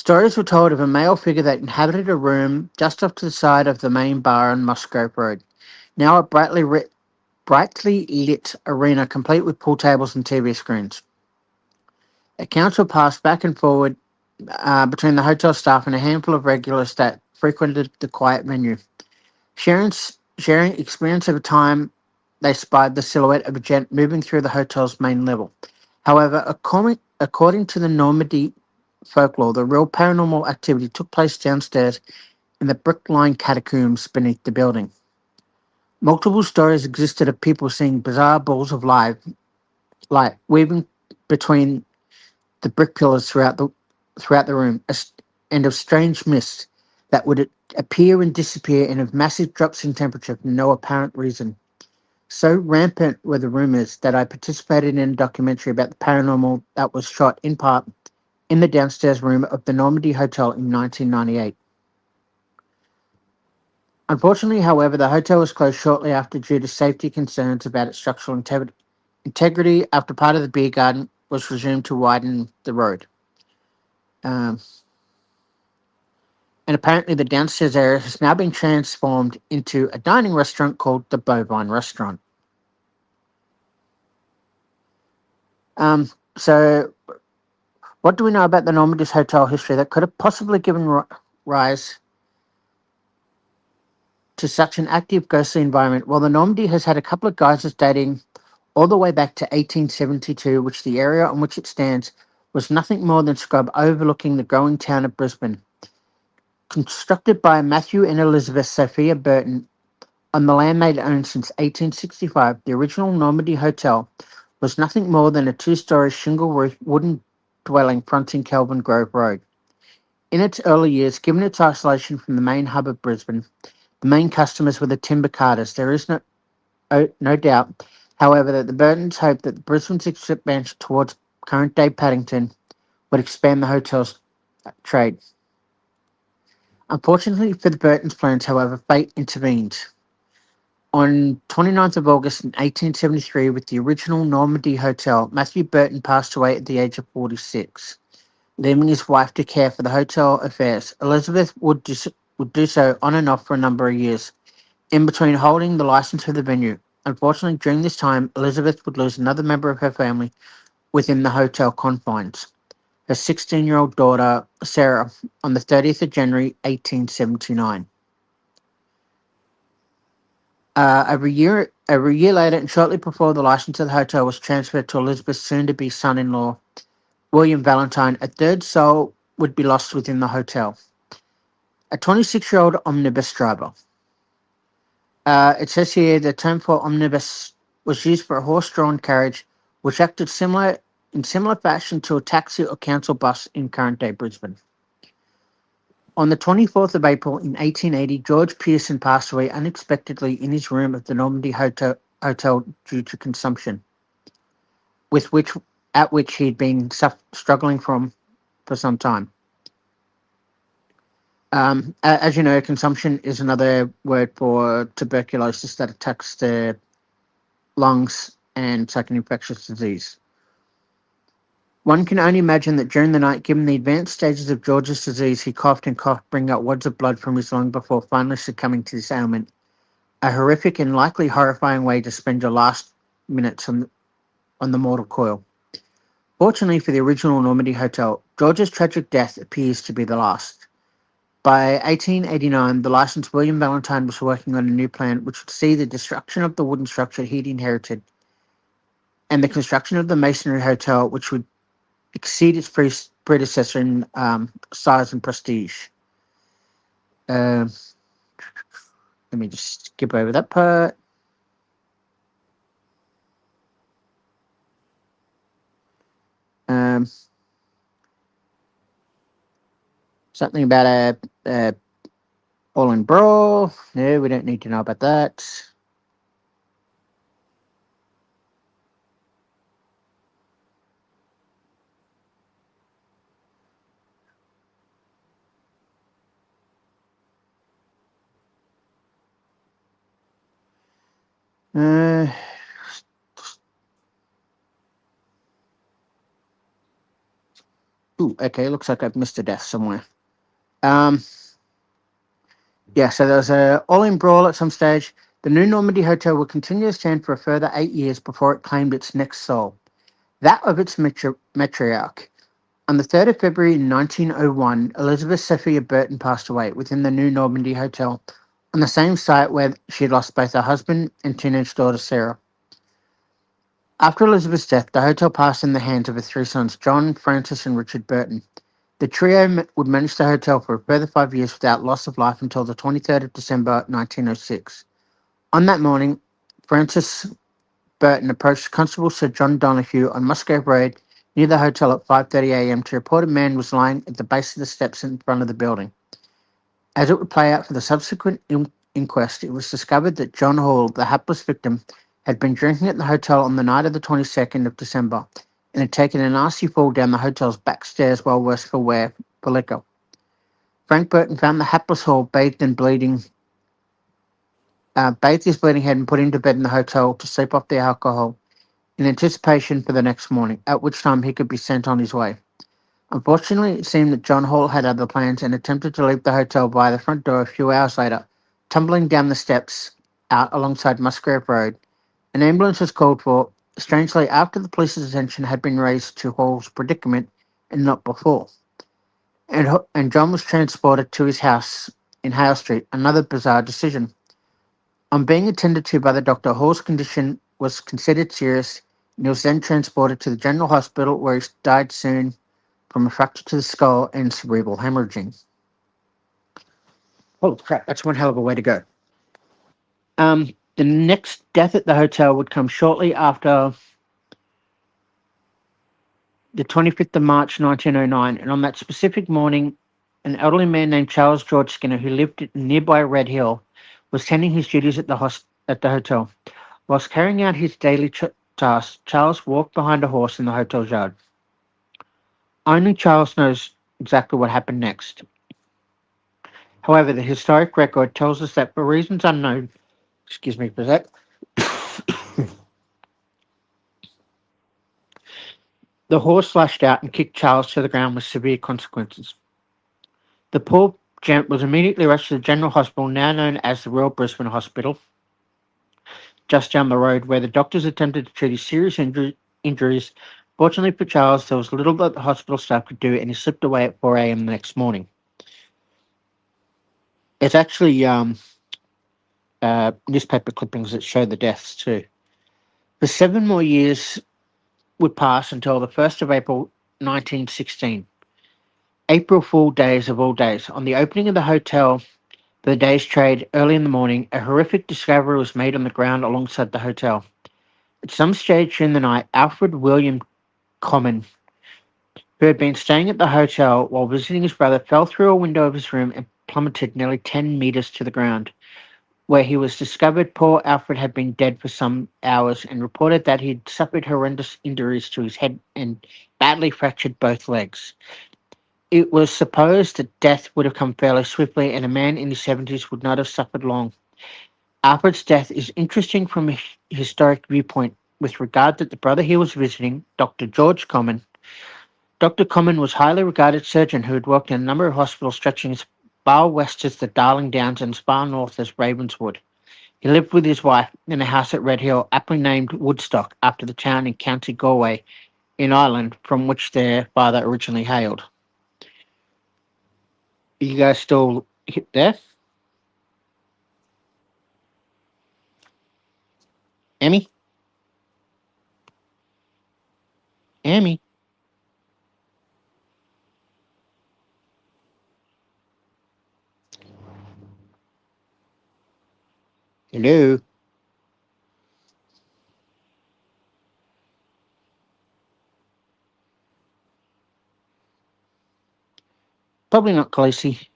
Stories were told of a male figure that inhabited a room just off to the side of the main bar on Musgrove Road, now a brightly lit arena complete with pool tables and TV screens. Accounts were passed back and forward between the hotel staff and a handful of regulars that frequented the quiet venue. Sharing experience of a time they spied the silhouette of a gent moving through the hotel's main level. However, according to the Normandy folklore, the real paranormal activity took place downstairs in the brick-lined catacombs beneath the building. Multiple stories existed of people seeing bizarre balls of light weaving between the brick pillars throughout the room, and of strange mist that would appear and disappear and of massive drops in temperature for no apparent reason. So rampant were the rumors that I participated in a documentary about the paranormal that was shot in part in the downstairs room of the Normandy Hotel in 1998. Unfortunately, however, the hotel was closed shortly after due to safety concerns about its structural integrity after part of the beer garden was resumed to widen the road. Um, and apparently the downstairs area has now been transformed into a dining restaurant called the Bovine Restaurant. So what do we know about the Normandy's hotel history that could have possibly given rise to such an active ghostly environment? Well, the Normandy has had a couple of geysers dating all the way back to 1872, which the area on which it stands was nothing more than scrub overlooking the growing town of Brisbane. Constructed by Matthew and Elizabeth Sophia Burton on the land they'd owned since 1865, the original Normandy Hotel was nothing more than a two-story shingle-roof wooden dwelling fronting Kelvin Grove Road. In its early years, given its isolation from the main hub of Brisbane, the main customers were the timber carters. There is no doubt, however, that the Burtons hoped that Brisbane's expansion towards current-day Paddington would expand the hotel's trade. Unfortunately for the Burtons' plans, however, fate intervened. On 29th of August in 1873, with the original Normandy Hotel, Matthew Burton passed away at the age of 46, leaving his wife to care for the hotel affairs. Elizabeth would do so on and off for a number of years, in between holding the license for the venue. Unfortunately, during this time, Elizabeth would lose another member of her family within the hotel confines, her 16-year-old daughter, Sarah, on the 30th of January, 1879. Over a year later, and shortly before the license of the hotel was transferred to Elizabeth's soon-to-be son-in-law, William Valentine, a third soul would be lost within the hotel. A 26-year-old omnibus driver. It says here the term for omnibus was used for a horse-drawn carriage which acted in similar fashion to a taxi or council bus in current-day Brisbane. On the 24th of April in 1880, George Pearson passed away unexpectedly in his room at the Normandy Hotel due to consumption, at which he'd been struggling from for some time. As you know, consumption is another word for tuberculosis that attacks the lungs and such an infectious disease. One can only imagine that during the night, given the advanced stages of George's disease, he coughed and coughed, bringing out wads of blood from his lung before finally succumbing to this ailment. A horrific and likely horrifying way to spend your last minutes on the mortal coil. Fortunately for the original Normandy Hotel, George's tragic death appears to be the last. By 1889, the licensed William Valentine was working on a new plan which would see the destruction of the wooden structure he'd inherited and the construction of the masonry hotel, which would exceed its predecessor in size and prestige. Let me just skip over that part. Something about a all in brawl. No, we don't need to know about that. Uh, Ooh, okay, looks like I've missed a death somewhere. Um, yeah, so there was a all-in brawl at some stage. The New Normandy Hotel would continue to stand for a further 8 years before it claimed its next soul, that of its matriarch. On the 3rd of February 1901, Elizabeth Sophia Burton passed away within the New Normandy Hotel on the same site where she had lost both her husband and teenage daughter Sarah. After Elizabeth's death, the hotel passed in the hands of her three sons, John, Francis, and Richard Burton. The trio would manage the hotel for a further 5 years without loss of life until the 23rd of December 1906. On that morning, Francis Burton approached Constable Sir John Donahue on Musgrave Road near the hotel at 5:30 a.m. to report a man was lying at the base of the steps in front of the building. As it would play out for the subsequent inquest, it was discovered that John Hall, the hapless victim, had been drinking at the hotel on the night of the 22nd of December and had taken a nasty fall down the hotel's back stairs while worse for wear for liquor. Frank Burton found the hapless Hall bathed and bleeding, bathed his bleeding head and put him to bed in the hotel to sleep off the alcohol in anticipation for the next morning, at which time he could be sent on his way. Unfortunately, it seemed that John Hall had other plans and attempted to leave the hotel via the front door a few hours later, tumbling down the steps out alongside Musgrave Road. An ambulance was called for, strangely after the police's attention had been raised to Hall's predicament and not before. And John was transported to his house in Hale Street, another bizarre decision. On being attended to by the doctor, Hall's condition was considered serious, and he was then transported to the General Hospital, where he died soon from a fracture to the skull and cerebral hemorrhaging. Holy crap, that's one hell of a way to go. The next death at the hotel would come shortly after the 25th of March 1909, and on that specific morning, an elderly man named Charles George Skinner, who lived at nearby Red Hill, was tending his duties at the hotel. Whilst carrying out his daily tasks, Charles walked behind a horse in the hotel's yard. Only Charles knows exactly what happened next. However, the historic record tells us that for reasons unknown, excuse me for that, the horse lashed out and kicked Charles to the ground with severe consequences. The poor gent was immediately rushed to the General Hospital, now known as the Royal Brisbane Hospital, just down the road, where the doctors attempted to treat his serious injuries. Fortunately for Charles, there was little that the hospital staff could do, and he slipped away at 4 a.m. the next morning. It's actually newspaper clippings that show the deaths too. For 7 more years would pass until the 1st of April 1916. April Fool Days of all days. On the opening of the hotel for the day's trade early in the morning, a horrific discovery was made on the ground alongside the hotel. At some stage during the night, Alfred William Common, who had been staying at the hotel while visiting his brother, fell through a window of his room and plummeted nearly 10 metres to the ground, where he was discovered. Poor Alfred had been dead for some hours and reported that he'd suffered horrendous injuries to his head and badly fractured both legs. It was supposed that death would have come fairly swiftly and a man in his 70s would not have suffered long. Alfred's death is interesting from a historic viewpoint with regard that the brother he was visiting, Dr. George Common. Dr. Common was a highly regarded surgeon who had worked in a number of hospitals stretching as far west as the Darling Downs and as far north as Ravenswood. He lived with his wife in a house at Red Hill, aptly named Woodstock, after the town in County Galway in Ireland from which their father originally hailed. Are you guys still there? Emmy? Emmy? Hello? Probably not, Khaleesi.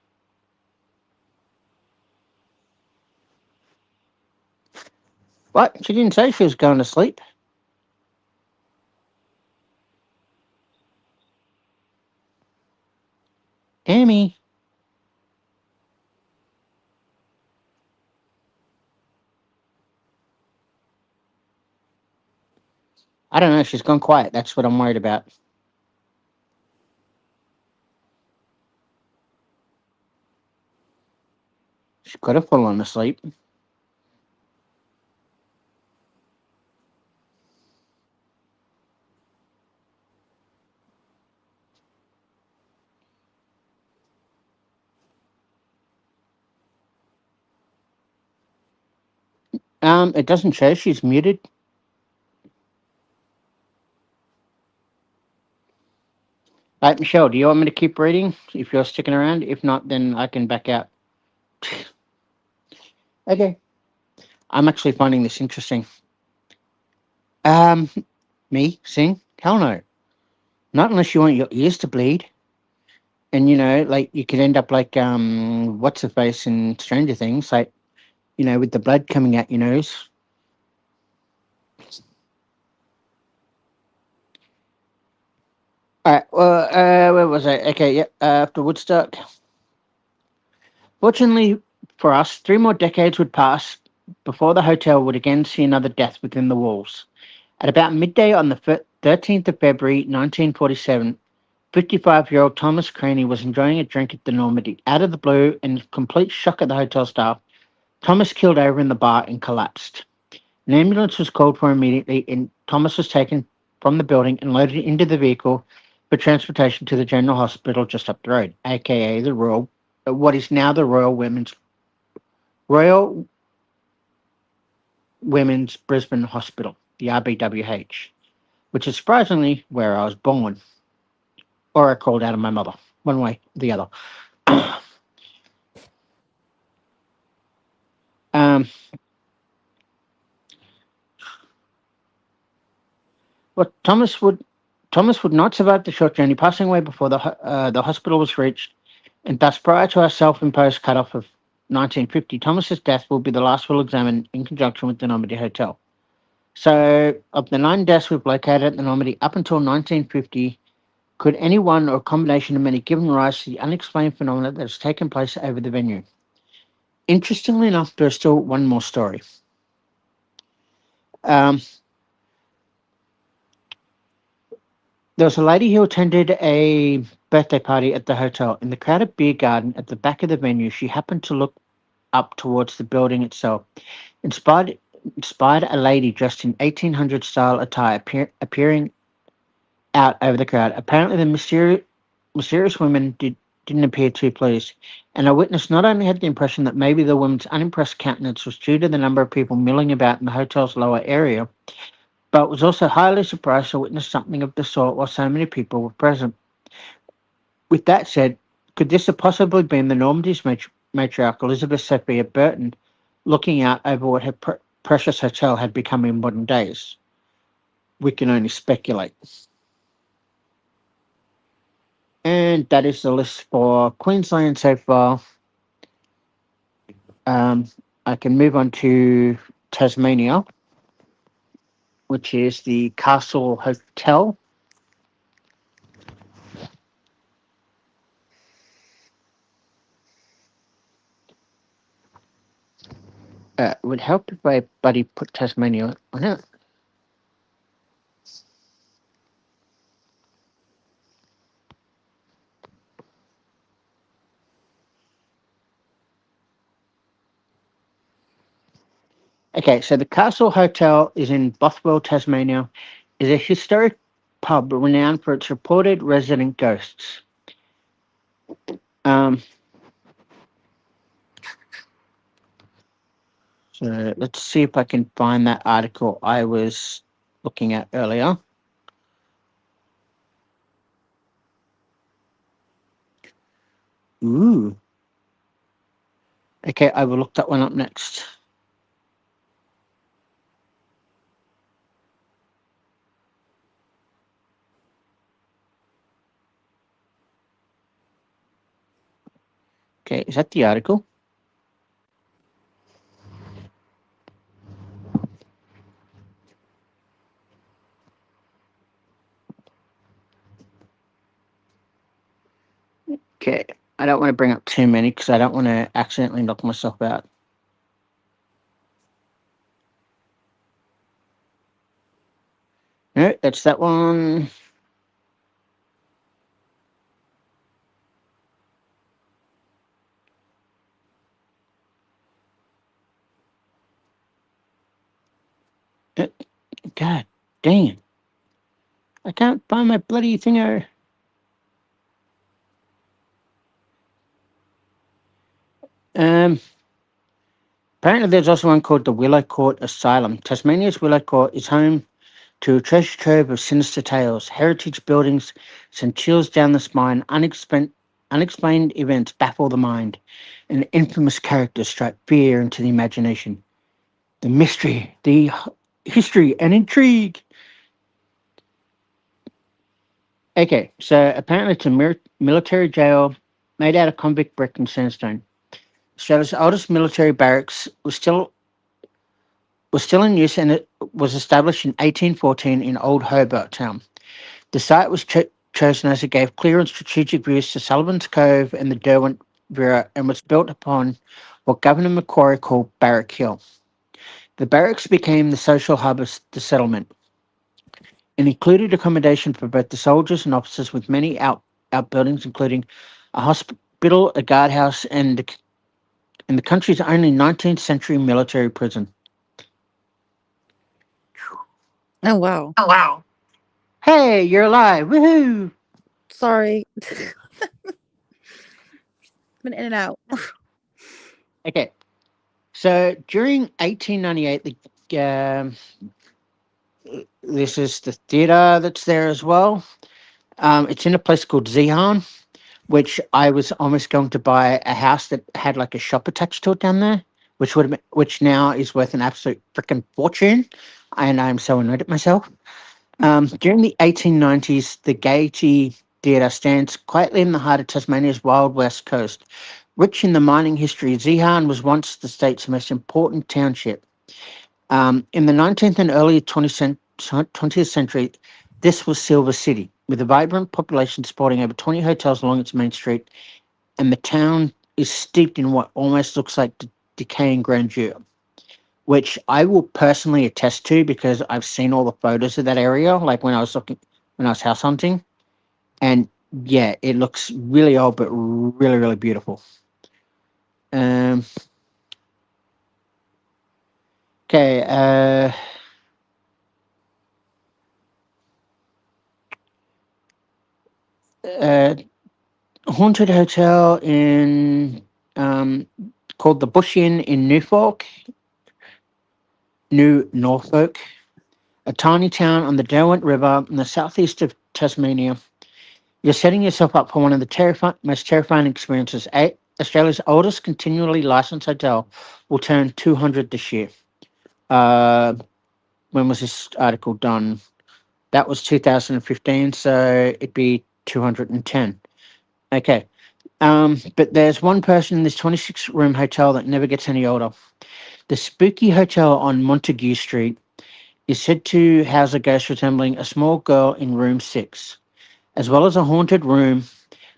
What? She didn't say she was going to sleep. Emmy? I don't know. She's gone quiet. That's what I'm worried about. She could have fallen asleep. It doesn't show she's muted. Right, Michelle, do you want me to keep reading if you're sticking around? If not, then I can back out. Okay. I'm actually finding this interesting. Um, Me sing? Hell no. Not unless you want your ears to bleed. And like you could end up like what's her face in Stranger Things, like with the blood coming out your nose. All right. Well, where was I? Okay, yeah. After Woodstock. Fortunately for us, 3 more decades would pass before the hotel would again see another death within the walls. At about midday on the 13th of February, 1947, 55-year-old Thomas Craney was enjoying a drink at the Normandy. Out of the blue, and complete shock at the hotel staff, Thomas keeled over in the bar and collapsed. An ambulance was called for immediately, and Thomas was taken from the building and loaded into the vehicle for transportation to the General Hospital just up the road, aka the what is now the Royal Women's Brisbane Hospital, the RBWH, which is surprisingly where I was born, or I crawled out of my mother, one way or the other. um, But Thomas would not survive the short journey, passing away before the hospital was reached, and thus prior to our self-imposed cutoff of 1950. Thomas's death will be the last we'll examine in conjunction with the Normandy Hotel. So, of the 9 deaths we've located at the Normandy up until 1950, could any one or combination of many given rise to the unexplained phenomena that has taken place over the venue? Interestingly enough, there's still one more story. Um, There was a lady who attended a birthday party at the hotel. In the crowded beer garden at the back of the venue, she happened to look up towards the building itself. Inspired, inspired a lady dressed in 1800 style attire appearing out over the crowd. Apparently, the mysterious woman didn't appear too pleased, and our witness not only had the impression that maybe the woman's unimpressed countenance was due to the number of people milling about in the hotel's lower area, but was also highly surprised to witness something of the sort while so many people were present. With that said, could this have possibly been the Normandy's matriarch Elizabeth Sophia Burton looking out over what her precious hotel had become in modern days? We can only speculate. And that is the list for Queensland so far. Um, I can move on to Tasmania, which is the Castle Hotel. It would help if I buddy put Tasmania on it. Okay, so the Castle Hotel is in Bothwell, Tasmania. Is a historic pub renowned for its reported resident ghosts. Um, so let's see if I can find that article I was looking at earlier. Ooh. Okay, I will look that one up next. Okay, is that the article? Okay, I don't want to bring up too many because I don't want to accidentally knock myself out. No, that's that one. God dang it. I can't find my bloody thinger. Um, Apparently, there's also one called the Willow Court Asylum. Tasmania's Willow Court is home to a treasure trove of sinister tales. Heritage buildings send chills down the spine. Unexplained events baffle the mind, and infamous characters strike fear into the imagination. The mystery, history, and intrigue. Okay, so apparently it's a military jail made out of convict brick and sandstone. Australia's oldest military barracks was still in use, and it was established in 1814 in Old Hobart Town. The site was chosen as it gave clear and strategic views to Sullivan's Cove and the Derwent River, and was built upon what Governor Macquarie called Barrack Hill. The barracks became the social hub of the settlement and included accommodation for both the soldiers and officers, with many outbuildings, including a hospital, a guardhouse, and the country's only 19th century military prison. Oh, wow. Oh, wow. Hey, you're alive. Woohoo. Sorry. Been in and out. Okay. So during 1898, this is the theatre that's there as well. It's in a place called Zeehan, which I was almost going to buy a house that had like a shop attached to it down there, which now is worth an absolute freaking fortune, and I'm so annoyed at myself. During the 1890s, the Gaiety Theatre stands quietly in the heart of Tasmania's wild west coast. Rich in the mining history, Zeehan was once the state's most important township. In the 19th and early 20th century, this was Silver City, with a vibrant population supporting over 20 hotels along its main street, and the town is steeped in what almost looks like decaying grandeur, which I will personally attest to because I've seen all the photos of that area, like when I was house hunting, and yeah, it looks really old but really, really beautiful. Um, okay, uh, haunted hotel in called the Bush Inn in New Norfolk, a tiny town on the Derwent River in the southeast of Tasmania. You're setting yourself up for one of the most terrifying experiences. Australia's oldest continually licensed hotel will turn 200 this year. Uh, when was this article done? That was 2015, so it'd be 210. Okay. But there's one person in this 26-room hotel that never gets any older. The spooky hotel on Montague Street is said to house a ghost resembling a small girl in room 6. As well as a haunted room,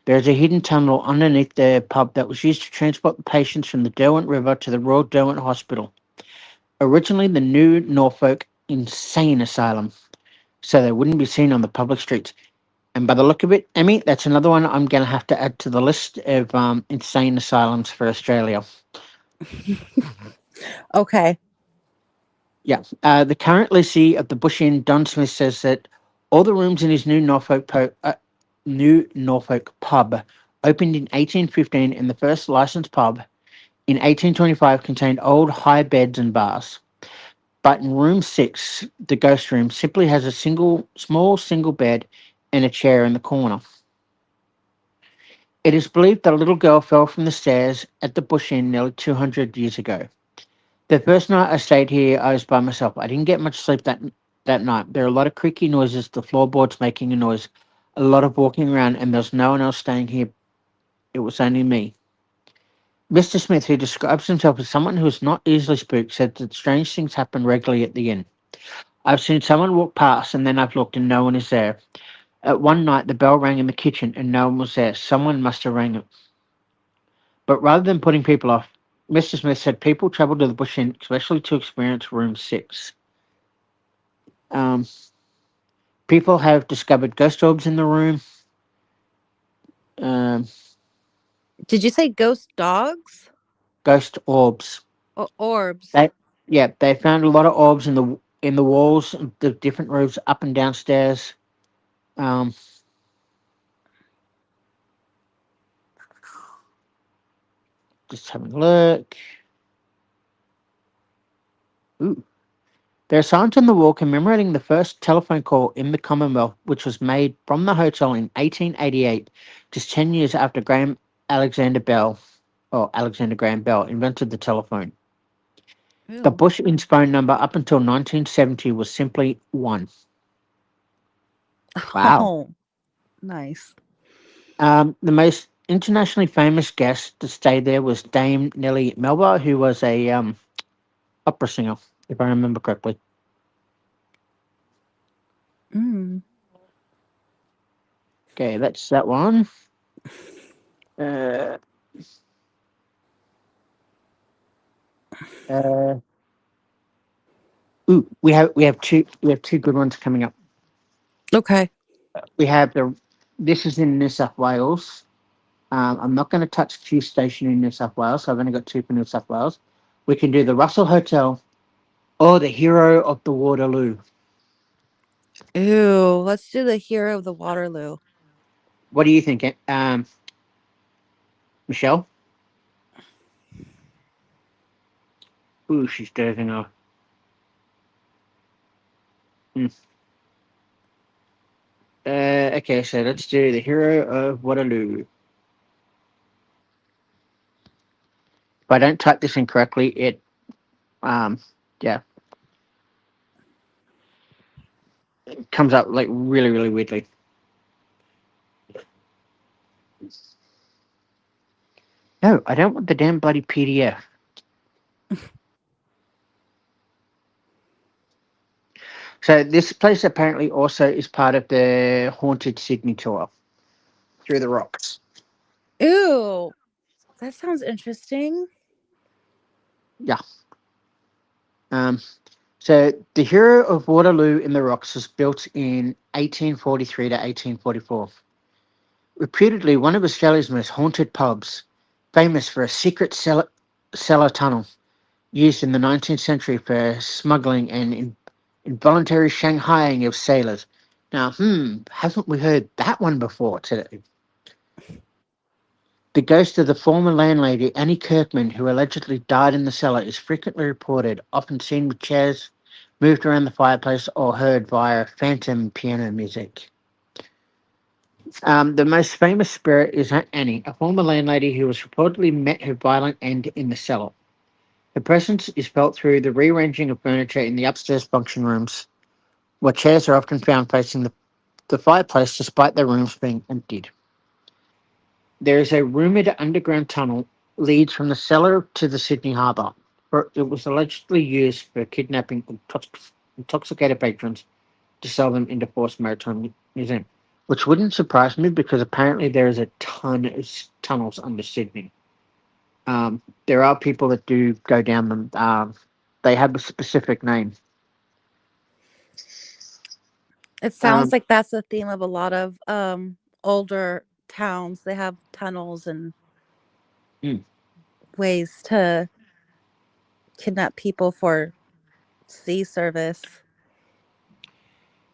there is a hidden tunnel underneath the pub that was used to transport the patients from the Derwent River to the Royal Derwent Hospital, originally the New Norfolk Insane Asylum, so they wouldn't be seen on the public streets. And by the look of it, Emmy, that's another one I'm going to have to add to the list of insane asylums for Australia. Okay. Yeah. The current lessee of the Bush Inn, Don Smith, says that all the rooms in his New Norfolk pub opened in 1815, and the first licensed pub in 1825 contained old high beds and bars. But in room 6, the ghost room, simply has a small single bed and a chair in the corner. It is believed that a little girl fell from the stairs at the Bush Inn nearly 200 years ago. The first night I stayed here, I was by myself. I didn't get much sleep that night. There are a lot of creaky noises, the floorboards making a noise, a lot of walking around, and there's no one else staying here. It was only me. Mr. Smith, who describes himself as someone who is not easily spooked, said that strange things happen regularly at the inn. I've seen someone walk past, and then I've looked and no one is there. At one night, the bell rang in the kitchen and no one was there. Someone must have rang it. But rather than putting people off, Mr. Smith said people travel to the Bush Inn, especially to experience room 6. Um, People have discovered ghost orbs in the room. Um, Did you say ghost dogs? Ghost orbs. Orbs. They, yeah, they found a lot of orbs in the in the walls, the different rooms up and downstairs. Um, just having a look. Ooh. There are signs on the wall commemorating the first telephone call in the Commonwealth, which was made from the hotel in 1888, just 10 years after Alexander Bell, or Alexander Graham Bell, invented the telephone. The Ew. Bush Inn's phone number up until 1970 was simply 1. Wow. Oh, nice. The most internationally famous guest to stay there was Dame Nellie Melba, who was a opera singer, if I remember correctly. Mm. Okay, that's that one. Uh, uh, we have two good ones coming up. Okay. We have this is in New South Wales. I'm not going to touch Q Station in New South Wales, so I've only got two for New South Wales. We can do the Russell Hotel or the Hero of the Waterloo. Ew. Let's do the hero of the Waterloo. What do you think, Michelle? Ooh, she's dozing off. Hmm. Okay, so let's do the Hero of Waterloo. If I don't type this in correctly, um, yeah, it comes up like really, really weirdly. No, I don't want the damn bloody PDF. So this place apparently also is part of the Haunted Sydney tour through the rocks. Ew. That sounds interesting. Yeah. Um, so the Hero of Waterloo in the Rocks was built in 1843 to 1844. Reputedly one of Australia's most haunted pubs, famous for a secret cellar tunnel used in the 19th century for smuggling and involuntary Shanghaiing of sailors. Now, haven't we heard that one before today? The ghost of the former landlady, Annie Kirkman, who allegedly died in the cellar, is frequently reported, often seen with chairs moved around the fireplace or heard via phantom piano music. The most famous spirit is Annie, a former landlady who was reportedly met her violent end in the cellar. Her presence is felt through the rearranging of furniture in the upstairs function rooms, where chairs are often found facing the fireplace despite their rooms being emptied. There is a rumoured underground tunnel leads from the cellar to the Sydney Harbour, where it was allegedly used for kidnapping intoxicated patrons to sell them into Forced Maritime Museum, which wouldn't surprise me because apparently there is a ton of tunnels under Sydney. There are people that do go down them. They have a specific name. It sounds Um, like that's the theme of a lot of older towns. They have tunnels and mm. ways to kidnap people for sea service.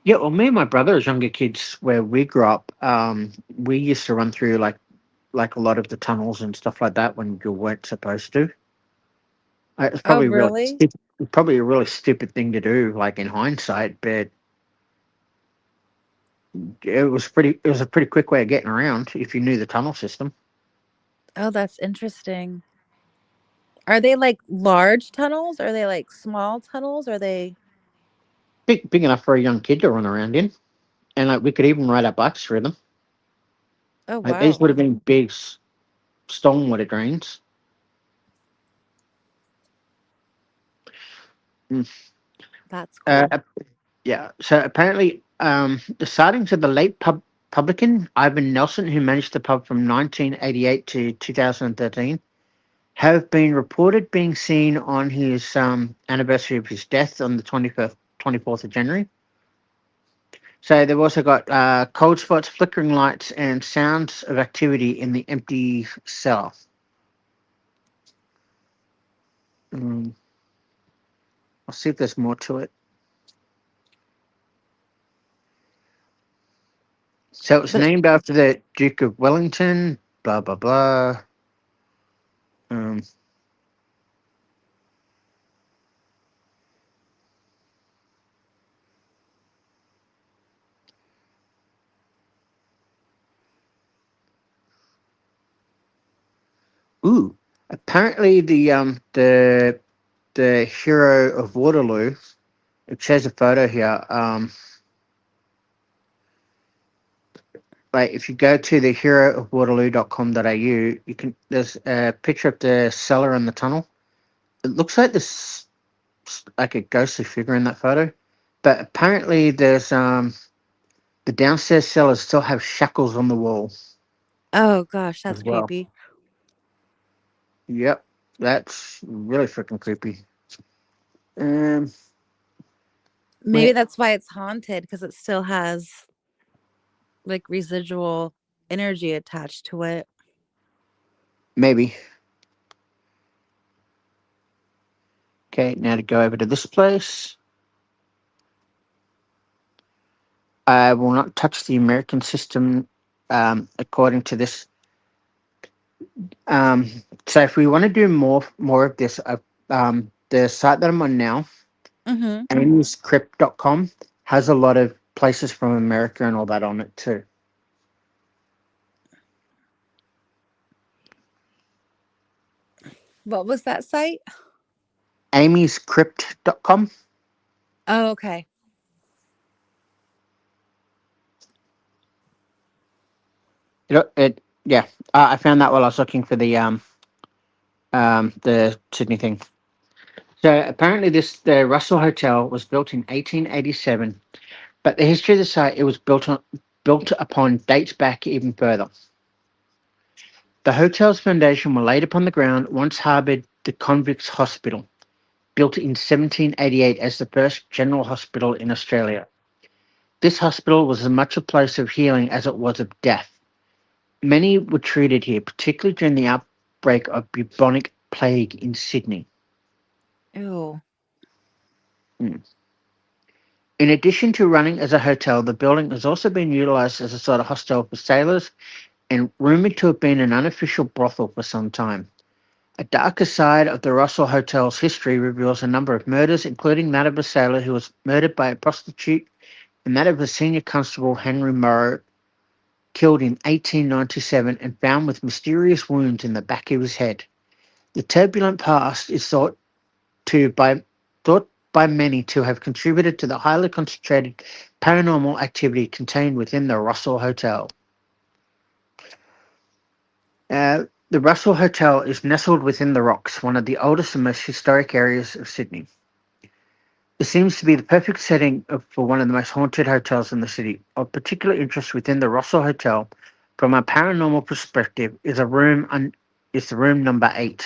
Yeah, well, me and my brother, as younger kids, where we grew up, we used to run through like a lot of the tunnels and stuff like that when you weren't supposed to. It's Oh, probably really? probably a really stupid thing to do, like in hindsight, but it was a pretty quick way of getting around if you knew the tunnel system. Oh, that's interesting. Are they like large tunnels? Are they like small tunnels? Are they? Big enough for a young kid to run around in, and like we could even ride our bikes through them. Oh, Like these wow. would have been big stormwater drains. Mm. That's Uh, cool. yeah. So apparently, the sightings of the late publican Ivan Nelson, who managed the pub from 1988 to 2013, have been reported being seen on his anniversary of his death on the 24th of January. So they've also got cold spots, flickering lights, and sounds of activity in the empty cellar. Mm, I'll see if there's more to it. So it's But named after the Duke of Wellington. Blah blah blah. Um, ooh, apparently the hero of Waterloo. It shows a photo here. Like if you go to the heroofwaterloo.com.au, you can there's a picture of the cellar and the tunnel. It looks like this like a ghostly figure in that photo, but apparently there's the downstairs cellars still have shackles on the wall oh gosh, as that's well. creepy. Yep, that's really freaking creepy. Um, Maybe wait, that's why it's haunted because it still has like residual energy attached to it. maybe. Okay, now to go over to this place. I will not touch the American system according to this. Um, so if we want to do more of this, the site that I'm on now, Mm-hmm. amyscrypt.com, has a lot of places from America and all that on it too. What was that site? amyscrypt.com. Oh, okay. Yeah. I found that while I was looking for the Sydney thing. So apparently, the Russell Hotel was built in 1887, but the history of the site it was built upon dates back even further. The hotel's foundation were laid upon the ground once harboured the Convicts Hospital, built in 1788 as the first general hospital in Australia. This hospital was as much a place of healing as it was of death. Many were treated here, particularly during the outbreak of bubonic plague in Sydney. Ew. Hmm. In addition to running as a hotel, the building has also been utilised as a sort of hostel for sailors and rumoured to have been an unofficial brothel for some time. A darker side of the Russell Hotel's history reveals a number of murders, including that of a sailor who was murdered by a prostitute and that of a senior constable, Henry Morrow, killed in 1897 and found with mysterious wounds in the back of his head. The turbulent past is thought by many to have contributed to the highly concentrated paranormal activity contained within the Russell Hotel. The Russell Hotel is nestled within the rocks, one of the oldest and most historic areas of Sydney. It seems to be the perfect setting for one of the most haunted hotels in the city. Of particular interest within the Russell Hotel, from a paranormal perspective, is the room number 8.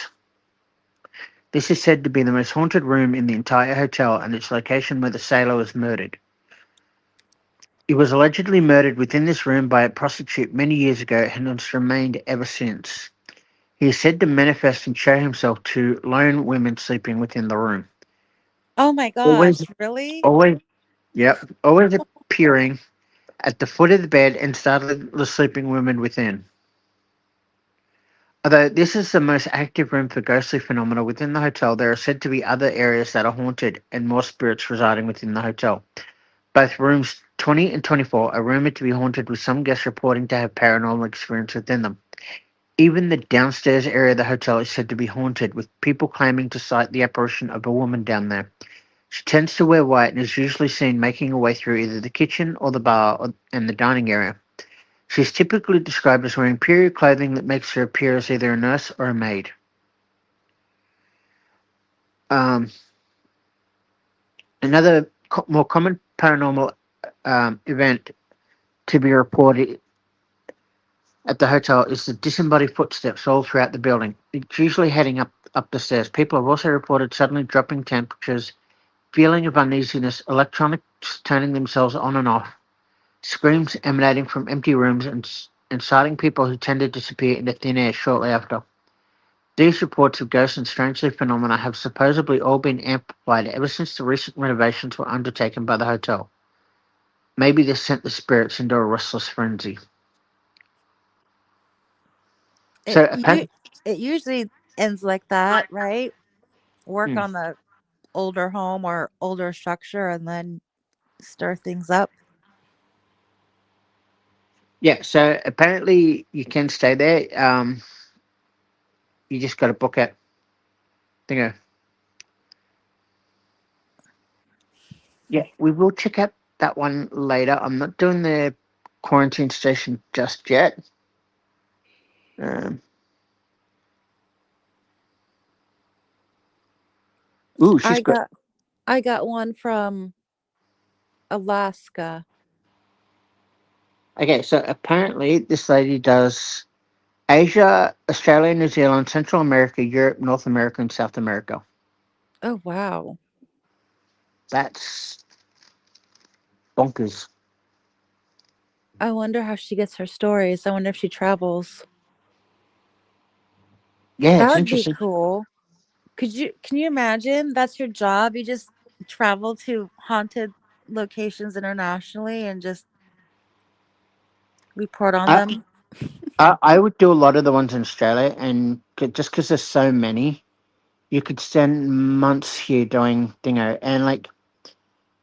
This is said to be the most haunted room in the entire hotel and its location where the sailor was murdered. He was allegedly murdered within this room by a prostitute many years ago and has remained ever since. He is said to manifest and show himself to lone women sleeping within the room. Oh my Always, gosh, really? always, yep, always appearing at the foot of the bed and startling the sleeping women within. Although this is the most active room for ghostly phenomena within the hotel, there are said to be other areas that are haunted and more spirits residing within the hotel. Both rooms 20 and 24 are rumored to be haunted, with some guests reporting to have paranormal experience within them. Even the downstairs area of the hotel is said to be haunted, with people claiming to sight the apparition of a woman down there. She tends to wear white and is usually seen making her way through either the kitchen or the bar and the dining area. She is typically described as wearing period clothing that makes her appear as either a nurse or a maid. Um, Another more common paranormal event to be reported at the hotel is the disembodied footsteps all throughout the building. It's usually heading up the stairs. People have also reported suddenly dropping temperatures, feeling of uneasiness, electronics turning themselves on and off, screams emanating from empty rooms, and sighting people who tend to disappear into thin air shortly after. These reports of ghosts and strangely phenomena have supposedly all been amplified ever since the recent renovations were undertaken by the hotel. maybe they sent the spirits into a restless frenzy. It So you apparently, it usually ends like that, right? Work on the older home or older structure and then stir things up. yeah. So apparently, you can stay there. You just got to book it. You know. Yeah, we will check out that one later. I'm not doing the quarantine station just yet. Um, ooh, she's I got. got I got one from Alaska. Okay, so apparently this lady does Asia, Australia, New Zealand, Central America, Europe, North America, and South America. Oh wow. That's bonkers. I wonder how she gets her stories. I wonder if she travels. Yeah, That it's would be interesting. cool. Can you imagine that's your job? You just travel to haunted locations internationally and just report on I, them? I would do a lot of the ones in Australia, and just because there's so many, you could spend months here doing dingo, and like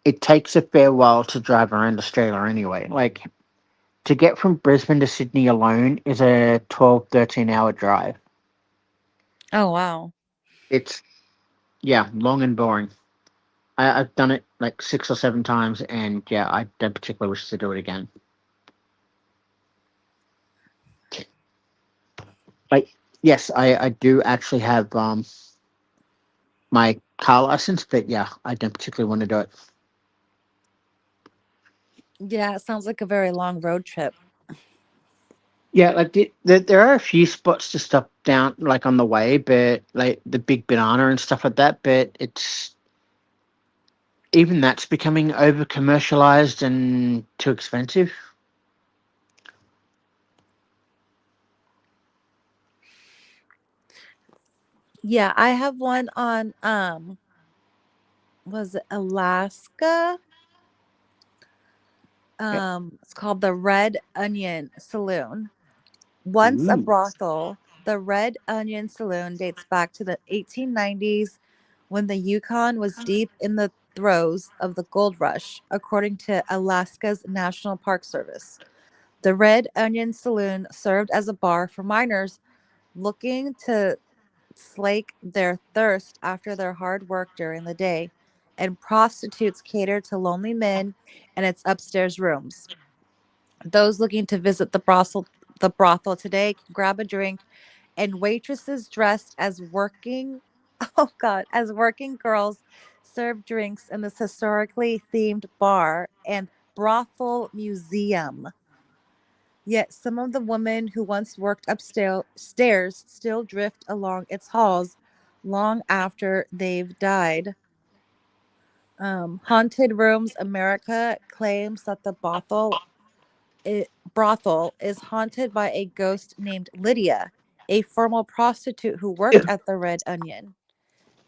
it takes a fair while to drive around Australia anyway. Like to get from Brisbane to Sydney alone is a 12, 13 hour drive. Oh wow. It's, yeah, long and boring. I've done it like 6 or 7 times, and yeah, I don't particularly wish to do it again. Like, yes, I do actually have my car license, but yeah, I don't particularly want to do it. Yeah, it sounds like a very long road trip. Yeah, like there are a few spots to stop down, like on the way, but like the Big Banana and stuff like that. But it's even that's becoming over commercialized and too expensive. Yeah, I have one on was it Alaska? Yeah. It's called the Red Onion Saloon. Once a Ooh. brothel, the Red Onion Saloon dates back to the 1890s when the Yukon was deep in the throes of the gold rush, according to Alaska's National Park Service. The Red Onion Saloon served as a bar for miners looking to slake their thirst after their hard work during the day, and prostitutes catered to lonely men in its upstairs rooms. Those looking to visit the brothel today can grab a drink, and waitresses dressed as working oh god, as working girls serve drinks in this historically themed bar and brothel museum. Yet some of the women who once worked upstairs still drift along its halls long after they've died. Haunted Rooms America claims that the brothel is haunted by a ghost named Lydia, a former prostitute who worked at the Red Onion.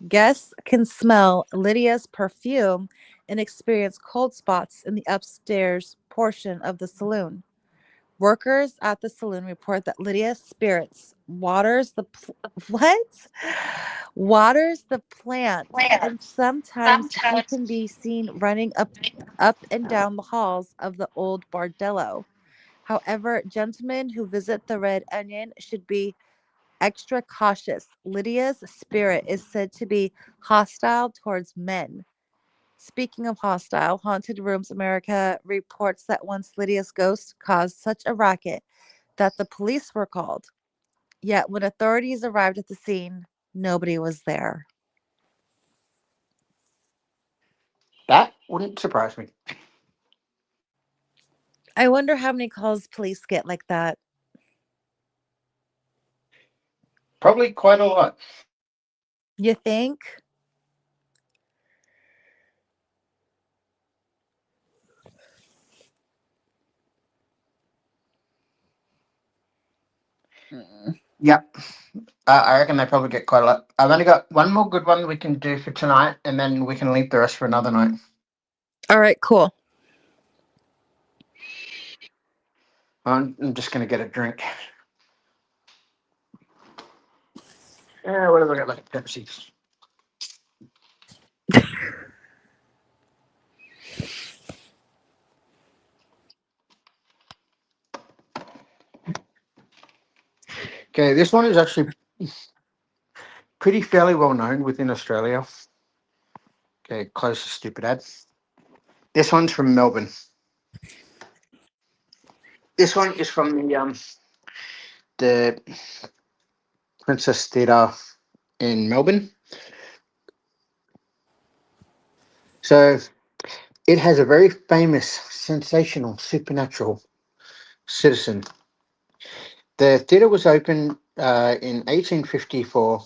Guests can smell Lydia's perfume and experience cold spots in the upstairs portion of the saloon. Workers at the saloon report that Lydia's spirits what? Waters the plants, and sometimes she can be seen running up and down the halls of the old bordello. However, gentlemen who visit the Red Onion should be extra cautious. Lydia's spirit is said to be hostile towards men. Speaking of hostile, Haunted Rooms America reports that once Lydia's ghost caused such a racket that the police were called. Yet when authorities arrived at the scene, nobody was there. That wouldn't surprise me. I wonder how many calls police get like that. Probably quite a lot. You think? Mm. Yeah, I reckon they probably get quite a lot. I've only got one more good one we can do for tonight, and then we can leave the rest for another night. All right, cool. I'm just going to get a drink. Yeah, what have I got? Like Pepsi. Okay, this one is actually pretty fairly well known within Australia. Okay, close the stupid ad. This one's from Melbourne. This one is from the Princess Theatre in Melbourne. So it has a very famous, sensational, supernatural citizen. The theatre was opened in 1854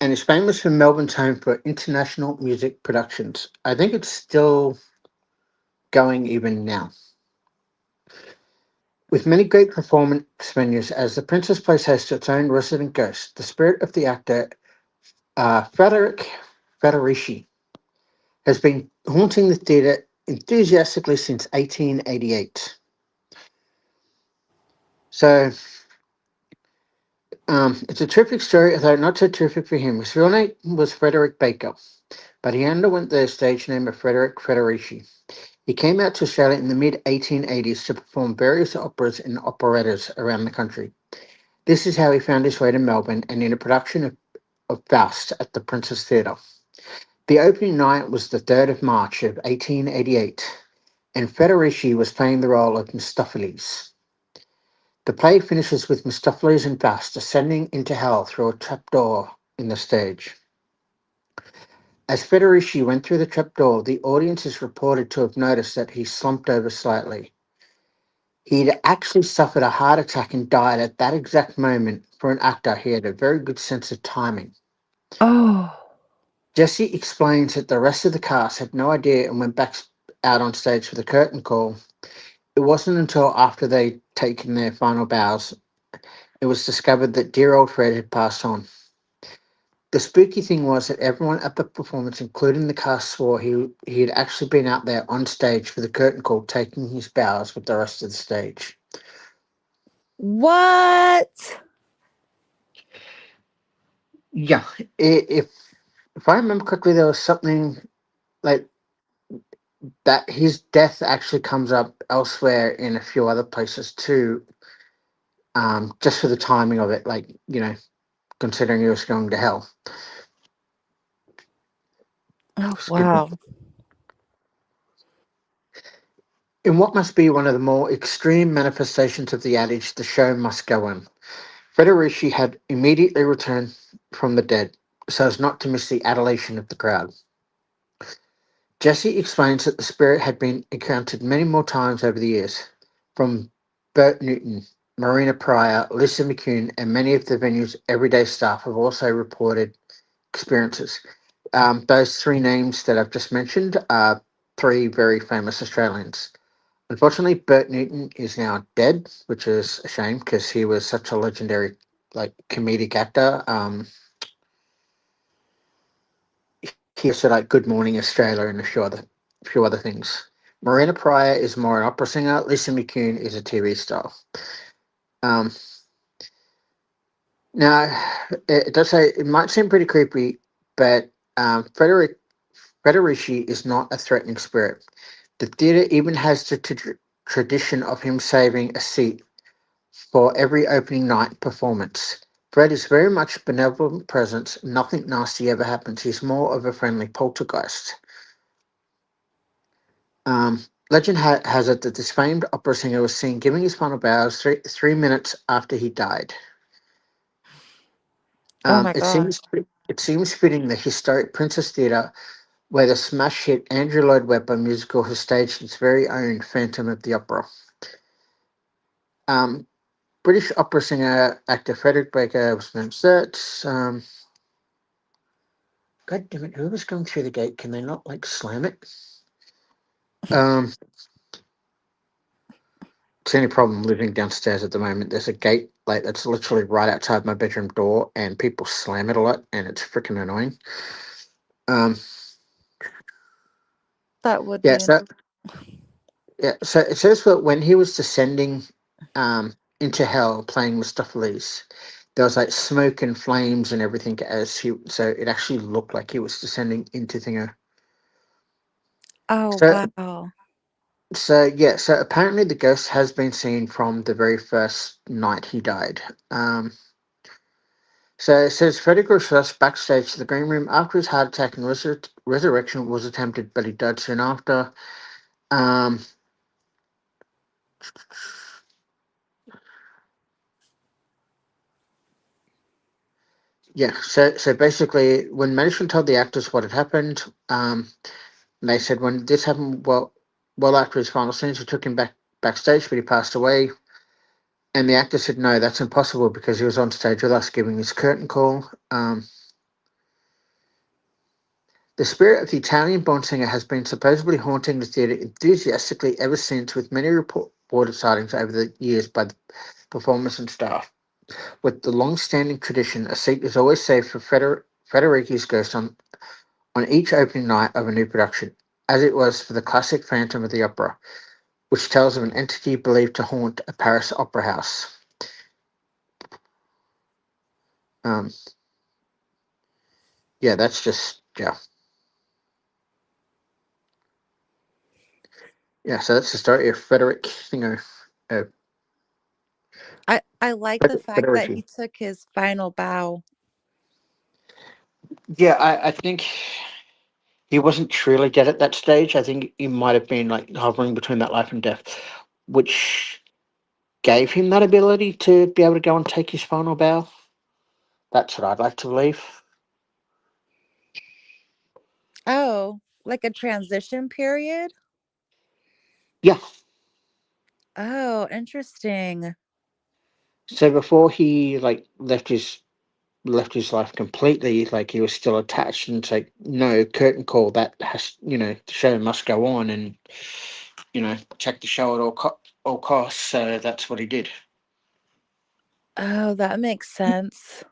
and is famous for Melbourne's home for international music productions. I think it's still going even now. With many great performance venues, as the Princess Place hosts its own resident ghost, the spirit of the actor Frederick Federici has been haunting the theatre enthusiastically since 1888. So it's a terrific story, although not so terrific for him. His real name was Frederick Baker, but he underwent the stage name of Frederick Federici. He came out to Australia in the mid 1880s to perform various operas and operettas around the country. This is how he found his way to Melbourne and in a production of Faust at the Princess Theatre. The opening night was the 3rd of March of 1888, and Federici was playing the role of Mephistopheles. The play finishes with Mephistopheles and Faust ascending into hell through a trapdoor in the stage. As Federici went through the trapdoor, the audience is reported to have noticed that he slumped over slightly. He'd actually suffered a heart attack and died at that exact moment. For an actor, he had a very good sense of timing. Oh, Jesse explains that the rest of the cast had no idea and went back out on stage for the curtain call. It wasn't until after they'd taken their final bows it was discovered that dear old Fred had passed on. The spooky thing was that everyone at the performance, including the cast, swore he had actually been out there on stage for the curtain call taking his bows with the rest of the stage. what? Yeah, if I remember correctly, there was something like that. His death actually comes up elsewhere in a few other places too. Just for the timing of it, like considering he was going to hell. Oh, Excuse me. wow. In what must be one of the more extreme manifestations of the adage, the show must go on, Federici had immediately returned from the dead, so as not to miss the adulation of the crowd. Jesse explains that the spirit had been encountered many more times over the years, from Bert Newton, Marina Pryor, Lisa McCune, and many of the venue's everyday staff have also reported experiences. Those three names that I've just mentioned are three very famous Australians. Unfortunately, Bert Newton is now dead, which is a shame because he was such a legendary, comedic actor. He also like Good Morning Australia and a few other things. Marina Pryor is more an opera singer. Lisa McCune is a TV star. Um, Now, it does say it might seem pretty creepy, but Federici is not a threatening spirit. The theatre even has the tradition of him saving a seat for every opening night performance. Fred is very much a benevolent presence. Nothing nasty ever happens. He's more of a friendly poltergeist. Legend has it that this famed opera singer was seen giving his final bows 3 minutes after he died. Oh my It gosh. seems fitting the historic Princess Theatre, where the smash hit Andrew Lloyd Webber musical has staged its very own Phantom of the Opera. Um, British opera singer actor Frederick Baker was named that. God damn it! Whoever's going through the gate, can they not slam it? Um, it's the only problem living downstairs at the moment. There's a gate that's literally right outside my bedroom door, and people slam it a lot, and it's freaking annoying. Um, That would yeah, be. so yeah, so it says that when he was descending into hell playing Mistopheles. There was like smoke and flames and everything so it actually looked like he was descending into Thingo. Oh, So wow. so apparently the ghost has been seen from the very first night he died. So it says Frederick was rushed backstage to the green room after his heart attack and resurrection was attempted, but he died soon after. Um, so basically, when management told the actors what had happened, they said when this happened, well after his final scenes, we took him backstage, but he passed away. And the actor said, no, that's impossible because he was on stage with us giving his curtain call. The spirit of the Italian-born singer has been supposedly haunting the theatre enthusiastically ever since, with many reported sightings over the years by the performers and staff. With the long-standing tradition, a seat is always saved for Federici's ghost on each opening night of a new production, as it was for the classic Phantom of the Opera, which tells of an entity believed to haunt a Paris opera house. Um, yeah, that's just yeah. So that's the story of Frederick, uh, I like the fact that Federici. he took his final bow. Yeah, I think he wasn't truly dead at that stage. I think he might have been like hovering between that life and death, which gave him that ability to be able to go and take his final bow. That's what I'd like to believe. Oh, like a transition period? Yeah. Oh, interesting. So before he like left his life completely, like he was still attached, and it's like no curtain call that has the show must go on, and check the show at all costs. So that's what he did. Oh, that makes sense.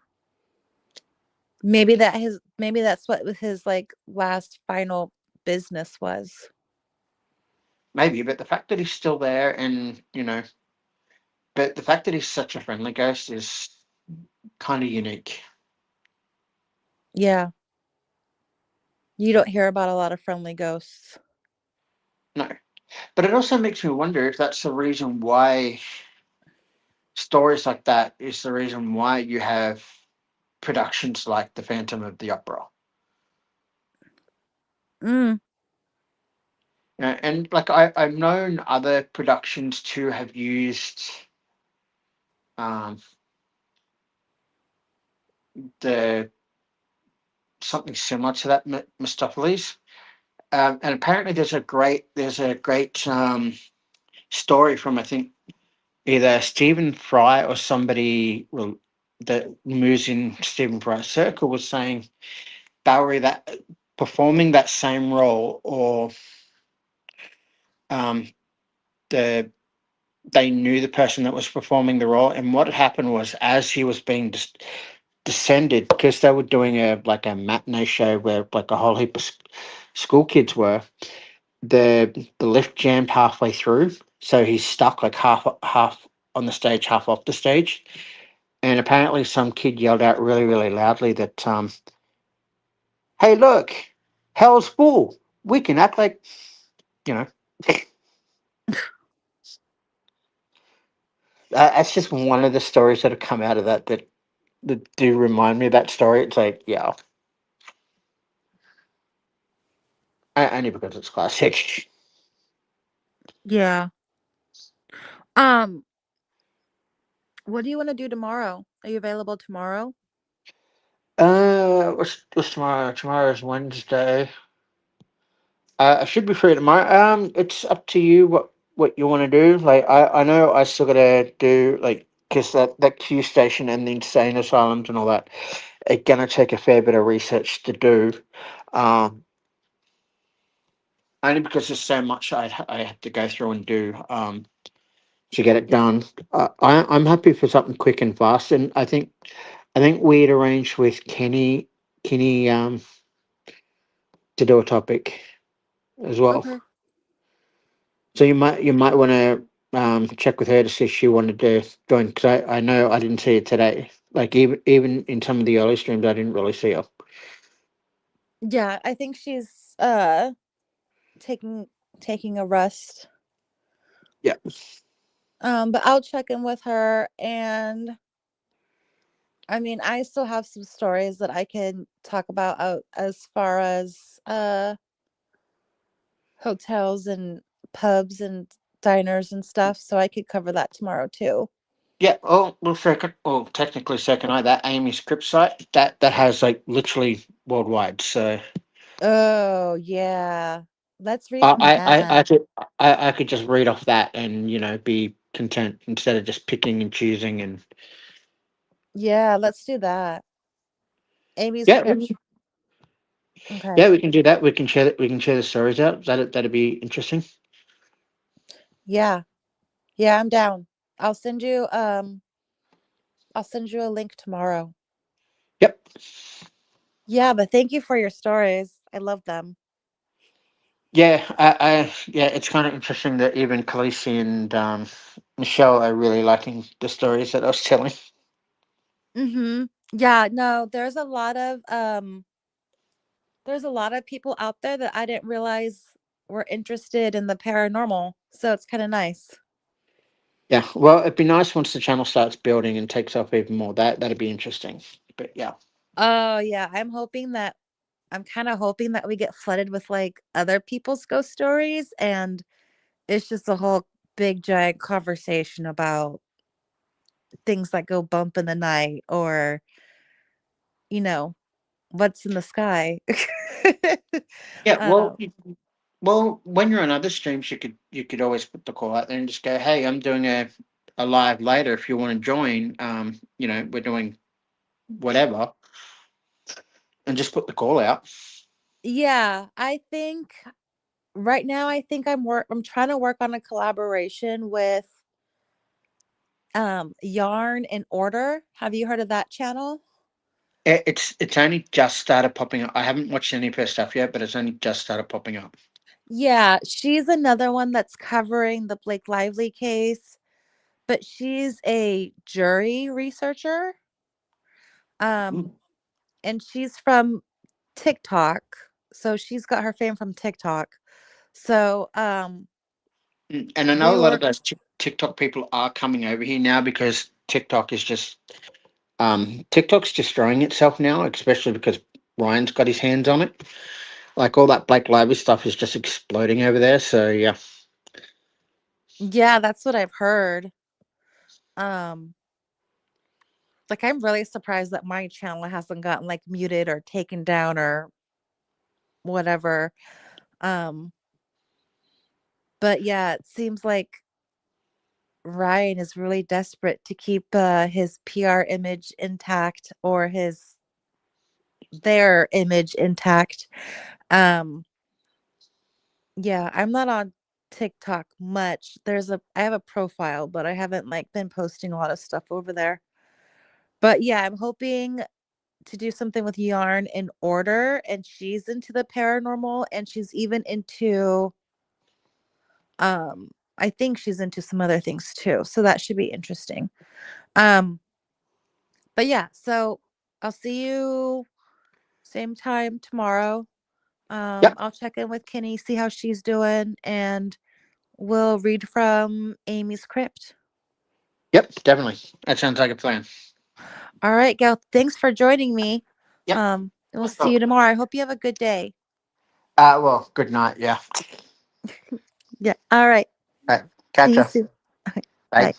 Maybe that's what his like last final business was. Maybe, but the fact that he's still there, and but the fact that he's such a friendly ghost is kind of unique. Yeah. You don't hear about a lot of friendly ghosts. No, but it also makes me wonder if that's the reason why stories like that is the reason why you have productions like the Phantom of the Opera. Mm. And like I've known other productions to have used um, the something similar to that Mistopheles. And apparently there's a great story from I think either Stephen Fry or somebody that moves in Stephen Fry's circle was saying Bowery that performing that same role or um, the they knew the person that was performing the role, and what had happened was as he was being descended because they were doing a matinee show where like a whole heap of school kids were the lift jammed halfway through, so he's stuck like half on the stage, half off the stage. And apparently, some kid yelled out really, really loudly that, "Hey, look, hell's full. We can act like you know." That's just one of the stories that have come out of that do remind me of that story. It's like, yeah, only because it's classic. Yeah. Um, what do you want to do tomorrow? Are you available tomorrow? What's tomorrow? Tomorrow's Wednesday. I should be free tomorrow. It's up to you what you want to do. Like I know I still gotta do like because that Q station and the insane asylums and all that are gonna take a fair bit of research to do. Um, Only because there's so much I have to go through and do to get it done. I'm happy for something quick and fast, and I think we'd arranged with Kenny to do a topic as well. Okay. So you might want to. check with her to see if she wanted to join, because I know I didn't see it today. Like even in some of the early streams, I didn't really see her. Yeah, I think she's taking taking a rest. Yeah. But I'll check in with her, and I mean, I still have some stories that I can talk about out as far as hotels and pubs and diners and stuff, so I could cover that tomorrow too. Yeah, oh, well, second, or technically second, that Amy script site that has like literally worldwide. So Oh, yeah. Let's read I from I I, I that. could I could just read off that and be content instead of just picking and choosing. And Yeah, let's do that. Amy's yeah, crypt. Okay. yeah, we can do that. We can share the stories out. That'd be interesting. Yeah. Yeah, I'm down. I'll send you I'll send you a link tomorrow. Yep. Yeah, but thank you for your stories. I love them. Yeah, yeah, it's kind of interesting that even Khaleesi and Michelle are really liking the stories that I was telling. Mhm. Yeah, no, there's a lot of people out there that I didn't realize were interested in the paranormal. So it's kind of nice. Yeah, well, it'd be nice once the channel starts building and takes off even more. That'd be interesting. But yeah, Oh, yeah, I'm kind of hoping that we get flooded with like other people's ghost stories, and it's just a whole big giant conversation about things that go bump in the night, or you know, what's in the sky. yeah. um Well, when you're on other streams, you could always put the call out there and just go, "Hey, I'm doing a live later. If you want to join, we're doing whatever," and just put the call out. yeah, I think right now I'm trying to work on a collaboration with Yarn and Order. Have you heard of that channel? It's only just started popping up. I haven't watched any of her stuff yet, but it's only just started popping up. Yeah, she's another one that's covering the Blake Lively case, but she's a jury researcher. Mm. Um, and she's from TikTok. So she's got her fame from TikTok. So And I know we a lot of were those TikTok people are coming over here now because TikTok's destroying itself now, especially because Ryan's got his hands on it. Like all that Blake Lively stuff is just exploding over there. So yeah, yeah, that's what I've heard. Um like I'm really surprised that my channel hasn't gotten like muted or taken down or whatever. Um but yeah, it seems like Ryan is really desperate to keep his PR image intact, or his their image intact. Um yeah, I'm not on TikTok much. I have a profile, but I haven't like been posting a lot of stuff over there. But yeah, I'm hoping to do something with Yarn in Order, and she's into the paranormal, and she's even into I think she's into some other things too. So that should be interesting. Um but yeah, so I'll see you same time tomorrow. yep, I'll check in with Kenny, see how she's doing, and we'll read from Amy's crypt. yep, definitely. That sounds like a plan. All right, Gail, thanks for joining me. Yep. We'll see you tomorrow. I hope you have a good day. Well, good night. Yeah. Yeah. All right. All right. See Catch you ya. soon. Bye. Bye.